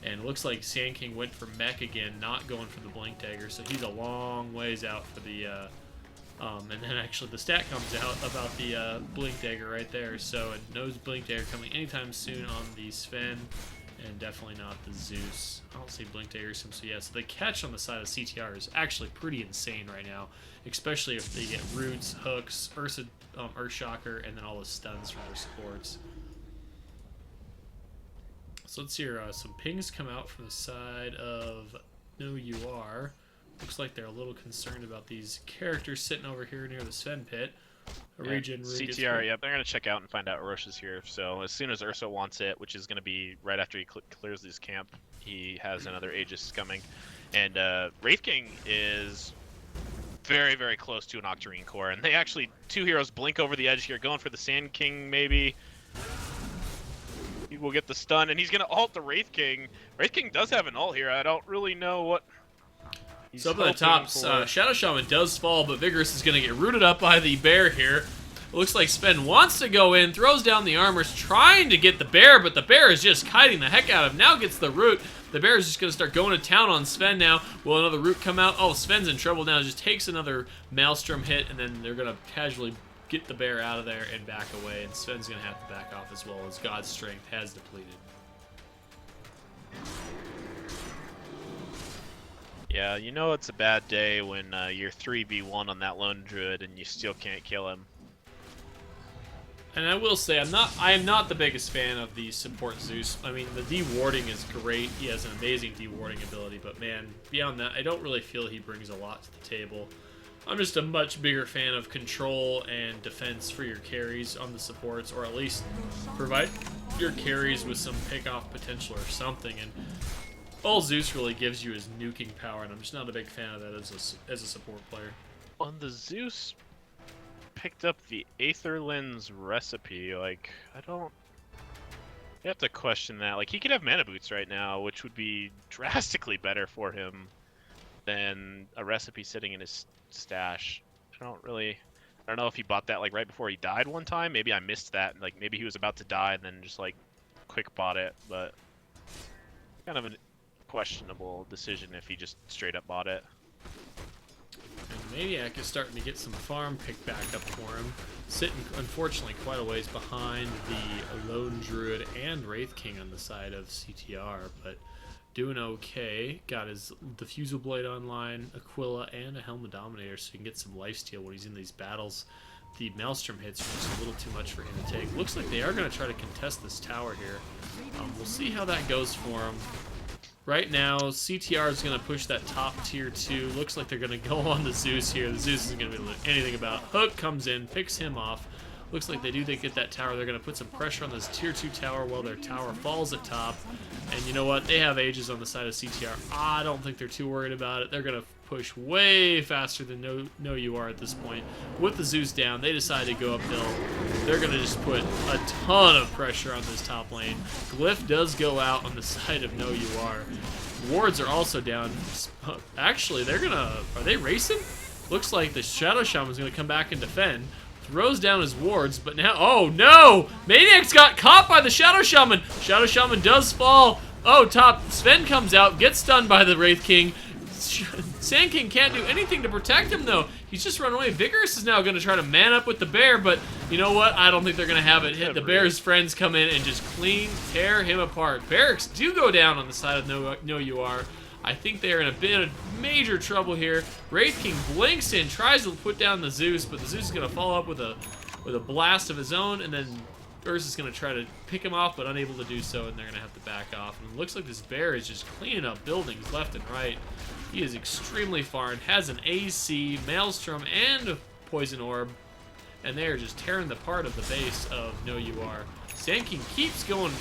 And it looks like Sand King went for mech again, not going for the blink dagger, so he's a long ways out for the and then actually the stat comes out about the blink dagger right there, so it knows blink dagger coming anytime soon on the Sven, and definitely not the Zeus. I don't see blink dagger, so yeah, so the catch on the side of CTR is actually pretty insane right now, especially if they get roots, hooks, Earthshocker, and then all the stuns from their supports. So let's hear some pings come out from the side of NoUR. Looks like they're a little concerned about these characters sitting over here near the Sven pit. CTR, yep, they're going to check out and find out Roche is here. So as soon as Ursa wants it, which is going to be right after he clears his camp, he has another Aegis coming. And Wraith King is very, very close to an Octarine core. And they actually, 2 heroes blink over the edge here, going for the Sand King maybe. He will get the stun, and he's going to ult the Wraith King. Wraith King does have an ult here. I don't really know what... So up at the top, Shadow Shaman does fall, but Vigorous is going to get rooted up by the bear here. It looks like Sven wants to go in, throws down the armors, trying to get the bear, but the bear is just kiting the heck out of him. Now gets the root. The bear is just going to start going to town on Sven now. Will another root come out? Oh, Sven's in trouble now. Just takes another Maelstrom hit, and then they're going to casually get the bear out of there and back away. And Sven's going to have to back off as well, as God's strength has depleted. Yeah, you know it's a bad day when you're 3v1 on that lone druid and you still can't kill him. And I will say, I am not the biggest fan of the support Zeus. I mean, the de-warding is great. He has an amazing de-warding ability, but man, beyond that, I don't really feel he brings a lot to the table. I'm just a much bigger fan of control and defense for your carries on the supports, or at least provide your carries with some pick-off potential or something. And all Zeus really gives you is nuking power, and I'm just not a big fan of that as a support player. On the Zeus picked up the Aether Lens recipe, like, I don't... You have to question that. Like, he could have mana boots right now, which would be drastically better for him than a recipe sitting in his stash. I don't know if he bought that, like, right before he died one time. Maybe I missed that. Like, maybe he was about to die and then just, like, quick bought it, but kind of a questionable decision if he just straight up bought it. And Maniac is starting to get some farm picked back up for him. Sitting, unfortunately, quite a ways behind the Lone Druid and Wraith King on the side of CTR, but doing okay. Got his Diffusal Blade online, Aquila, and a Helm of Dominator, so he can get some lifesteal when he's in these battles. The Maelstrom hits are just a little too much for him to take. Looks like they are going to try to contest this tower here. We'll see how that goes for him. Right now, CTR is going to push that top tier 2. Looks like they're going to go on the Zeus here. The Zeus isn't going to be able to do anything about it. Hook comes in, picks him off. Looks like they get that tower. They're going to put some pressure on this tier 2 tower while their tower falls at top. And you know what? They have Aegis on the side of CTR. I don't think they're too worried about it. They're going to push way faster than NoUR at this point. With the Zeus down, they decide to go uphill. They're going to just put a ton of pressure on this top lane. Glyph does go out on the side of NoUR. Wards are also down. Actually, are they racing? Looks like the Shadow Shaman's going to come back and defend. Throws down his wards, but now, oh no! Maniac's got caught by the Shadow Shaman. Shadow Shaman does fall. Oh, top. Sven comes out, gets stunned by the Wraith King. Sand King can't do anything to protect him, though. He's just run away. Vigorous is now going to try to man up with the bear, but you know what? I don't think they're going to have it hit. The bear's friends come in and just tear him apart. Barracks do go down on the side of NoUR. I think they're in a bit of major trouble here. Wraith King blinks in, tries to put down the Zeus, but the Zeus is going to follow up with a blast of his own, and then Ursa's going to try to pick him off, but unable to do so, and they're going to have to back off. And it looks like this bear is just cleaning up buildings left and right. He is extremely far and has an AC, Maelstrom, and a Poison Orb, and they are just tearing the part of the base of NoUR. Sand King keeps going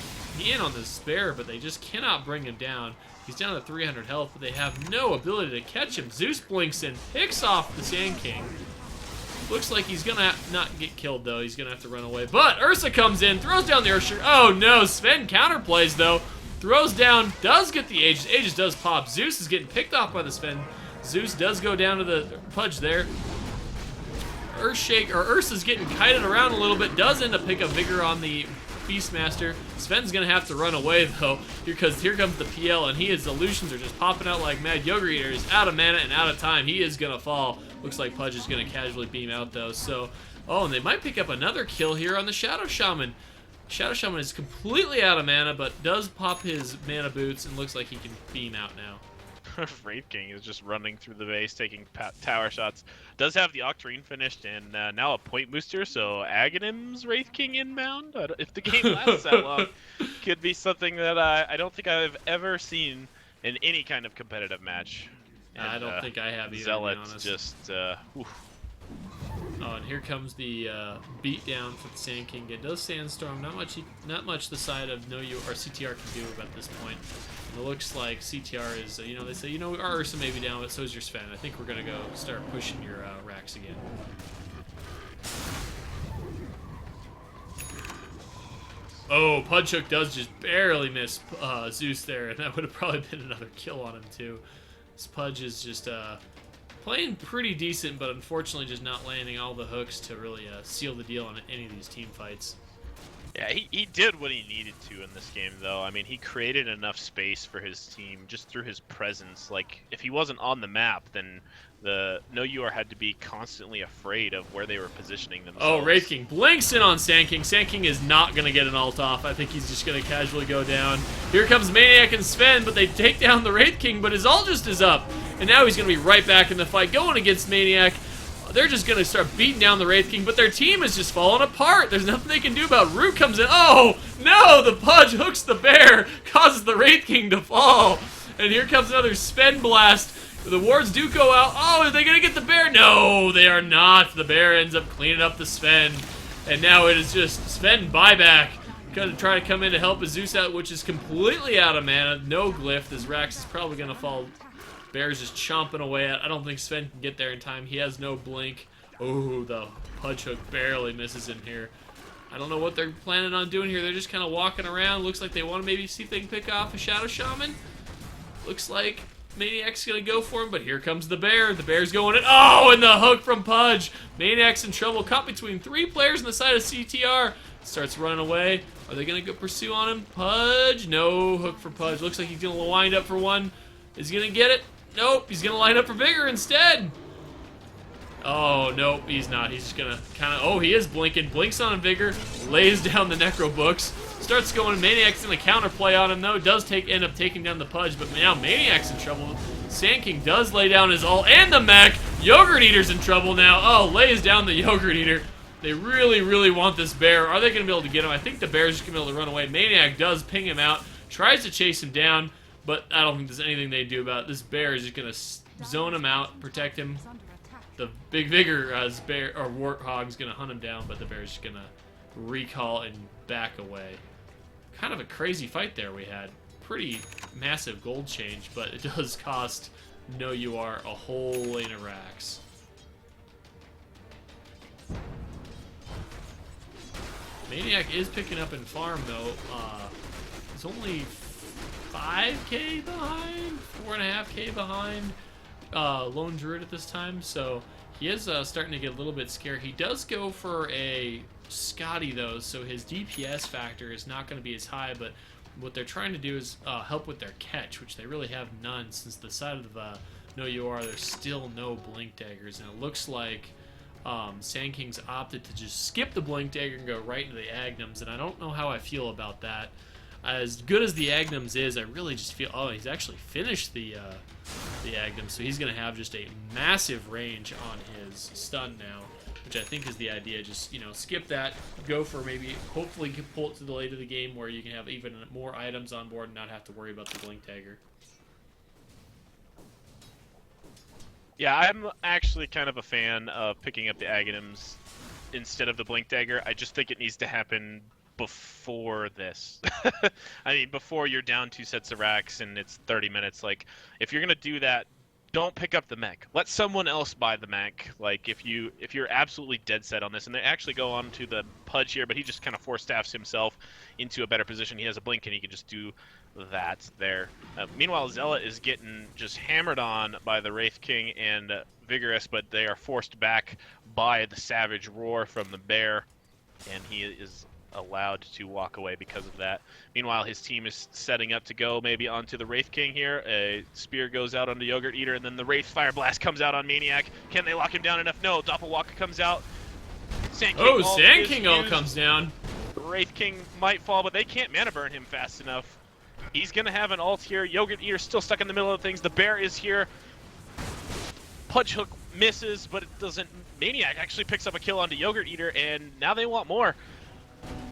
in on this bear, but they just cannot bring him down. He's down to 300 health, but they have no ability to catch him. Zeus blinks in, picks off the Sand King. Looks like he's gonna not get killed, though. He's gonna have to run away. But Ursa comes in, throws down the Ursher. Oh no, Sven counterplays, though. Throws down, does get the Aegis. Aegis does pop. Zeus is getting picked off by the Sven. Zeus does go down to the Pudge there. Ursa's getting kited around a little bit. Does end up pick up Vigor on the Beastmaster. Sven's gonna have to run away though, because here comes the PL, and his illusions are just popping out like mad. Yogurt Eater is out of mana and out of time. He is gonna fall. Looks like Pudge is gonna casually beam out though. So, oh, and they might pick up another kill here on the Shadow Shaman. Shadow Shaman is completely out of mana, but does pop his mana boots and looks like he can beam out now. Wraith King is just running through the base, taking tower shots. Does have the Octarine finished, and now a point booster, so Aghanim's Wraith King inbound. If the game lasts that long, could be something that I don't think I've ever seen in any kind of competitive match. And, I don't think I have either, Zealot to be honest. just, Oh, and here comes the beatdown for the Sand King. It does Sandstorm. Not much the side of NoUR or CTR can do about this point. And it looks like CTR is, they say, our Ursa may be down, but so is your Sven. I think we're gonna go start pushing your racks again. Oh, Pudge Hook does just barely miss Zeus there, and that would have probably been another kill on him too. This Pudge is just playing pretty decent, but unfortunately just not landing all the hooks to really seal the deal on any of these team fights. Yeah, he did what he needed to in this game, though. I mean, he created enough space for his team just through his presence. Like, if he wasn't on the map, then the NoUR had to be constantly afraid of where they were positioning themselves. Oh, Wraith King blinks in on Sand King. Sand King is not going to get an ult off. I think he's just going to casually go down. Here comes Maniac and Sven, but they take down the Wraith King, but his ult just is up. And now he's going to be right back in the fight, going against Maniac. They're just going to start beating down the Wraith King, but their team is just falling apart. There's nothing they can do about it. Root comes in. Oh, no! The Pudge hooks the bear, causes the Wraith King to fall. And here comes another Sven blast. The wards do go out. Oh, are they going to get the bear? No, they are not. The bear ends up cleaning up the Sven. And now it is just Sven buyback. Going to try to come in to help his Zeus out, which is completely out of mana. No glyph. This Rax is probably going to fall. Bear's just chomping away at. I don't think Sven can get there in time. He has no blink. Oh, the Pudge Hook barely misses in here. I don't know what they're planning on doing here. They're just kind of walking around. Looks like they want to maybe see if they can pick off a Shadow Shaman. Looks like Maniac's going to go for him, but here comes the bear. The bear's going in. Oh, and the hook from Pudge. Maniac's in trouble. Caught between 3 players on the side of CTR. Starts running away. Are they going to go pursue on him? Pudge. No hook for Pudge. Looks like he's going to wind up for one. Is he going to get it? Nope, he's going to line up for Vigor instead. Oh, nope, he's not. He's just going to kind of... Oh, he is blinking. Blinks on Vigor. Lays down the Necro Books. Starts going. Maniac's going to counterplay on him, though. Does end up taking down the Pudge, but now Maniac's in trouble. Sand King does lay down his ult and the mech. Yogurt Eater's in trouble now. Oh, lays down the Yogurt Eater. They really, really want this bear. Are they going to be able to get him? I think the bear's just going to be able to run away. Maniac does ping him out. Tries to chase him down. But I don't think there's anything they do about it. This bear is just going to zone him out, protect him. The big Vigor bear or Warthog's going to hunt him down, but the bear's just going to recall and back away. Kind of a crazy fight there we had. Pretty massive gold change, but it does cost NoUR a whole lane of racks. Maniac is picking up in farm, though. It's only 5k behind, 4.5k behind Lone Druid at this time, so he is starting to get a little bit scared. He does go for a Scotty, though, so his DPS factor is not going to be as high, but what they're trying to do is help with their catch, which they really have none, since the side of NoUR, there's still no Blink Daggers, and it looks like Sand King's opted to just skip the Blink Dagger and go right into the Agnums, and I don't know how I feel about that. As good as the Agnums is, I really just feel... Oh, he's actually finished the Agnum, so he's going to have just a massive range on his stun now, which I think is the idea. Just, skip that, go for maybe, hopefully pull it to the late of the game where you can have even more items on board and not have to worry about the Blink Dagger. Yeah, I'm actually kind of a fan of picking up the Aghanims instead of the Blink Dagger. I just think it needs to happen before this. I mean, before you're down 2 sets of racks and it's 30 minutes. Like, if you're going to do that, don't pick up the mech. Let someone else buy the mech. Like if you're absolutely dead set on this, and they actually go on to the Pudge here, but he just kind of force staffs himself into a better position. He has a blink and he can just do that there. Meanwhile, Zealot is getting just hammered on by the Wraith King and Vigorous, but they are forced back by the Savage Roar from the Bear, and he is allowed to walk away because of that. Meanwhile, his team is setting up to go maybe onto the Wraith King here. A spear goes out onto Yogurt Eater, and then the Wraith Fire Blast comes out on Maniac. Can they lock him down enough? No. Doppelwalker comes out. Sand King Sand King ult comes down. Wraith King might fall, but they can't mana burn him fast enough. He's gonna have an ult here. Yogurt Eater still stuck in the middle of things. The Bear is here. Punch Hook misses, but it doesn't. Maniac actually picks up a kill onto Yogurt Eater, and now they want more.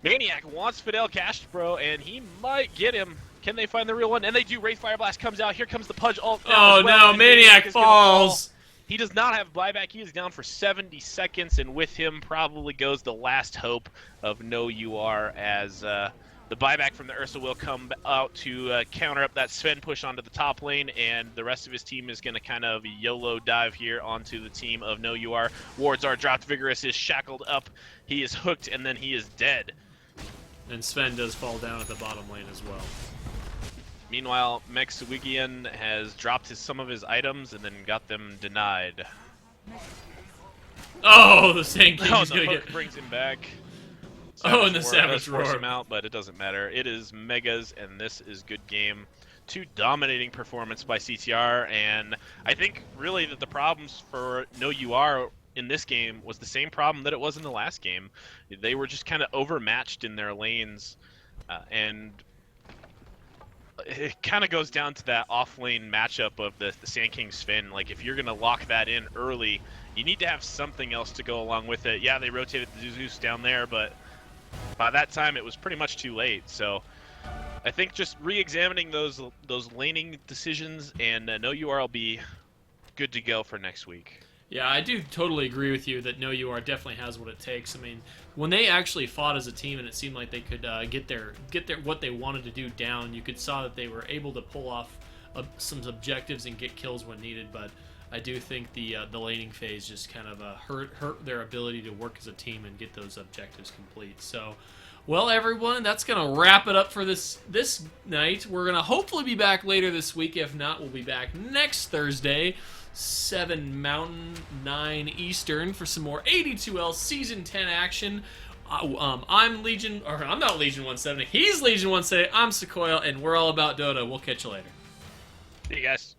Maniac wants Fidel Castro, and he might get him. Can they find the real one? And they do. Wraith Fire Blast comes out. Here comes the Pudge ult. Oh no, Maniac falls. He does not have buyback. He is down for 70 seconds, and with him probably goes the last hope of NoUR, as the buyback from the Ursa will come out to counter up that Sven push onto the top lane, and the rest of his team is going to kind of YOLO dive here onto the team of NoUR. Wards are dropped. Vigorous is shackled up. He is hooked, and then he is dead. And Sven does fall down at the bottom lane as well. Meanwhile, Mexwigian has dropped some of his items and then got them denied. Oh, the Sand King is the going to hook get... brings him back. And the Savage Roar. Roar. Him out, but it doesn't matter. It is Megas, and this is good game. 2 dominating performance by CTR, and I think really that the problems for NoUR in this game was the same problem that it was in the last game. They were just kind of overmatched in their lanes, and it kind of goes down to that off-lane matchup of the Sand King Sven. Like, if you're going to lock that in early, you need to have something else to go along with it. Yeah, they rotated the Zeus down there, but by that time it was pretty much too late. So I think just re-examining those laning decisions, and NoUR will be good to go for next week. Yeah, I do totally agree with you that NoUR definitely has what it takes. I mean, when they actually fought as a team and it seemed like they could get their what they wanted to do down, you could saw that they were able to pull off some objectives and get kills when needed. But I do think the laning phase just kind of hurt their ability to work as a team and get those objectives complete. So, well, everyone, that's gonna wrap it up for this night. We're gonna hopefully be back later this week. If not, we'll be back next Thursday, 7 Mountain, 9 Eastern, for some more AD2L Season 10 action. I'm not Legion170. He's Legion170. I'm Sequoia, and we're all about Dota. We'll catch you later. See you guys.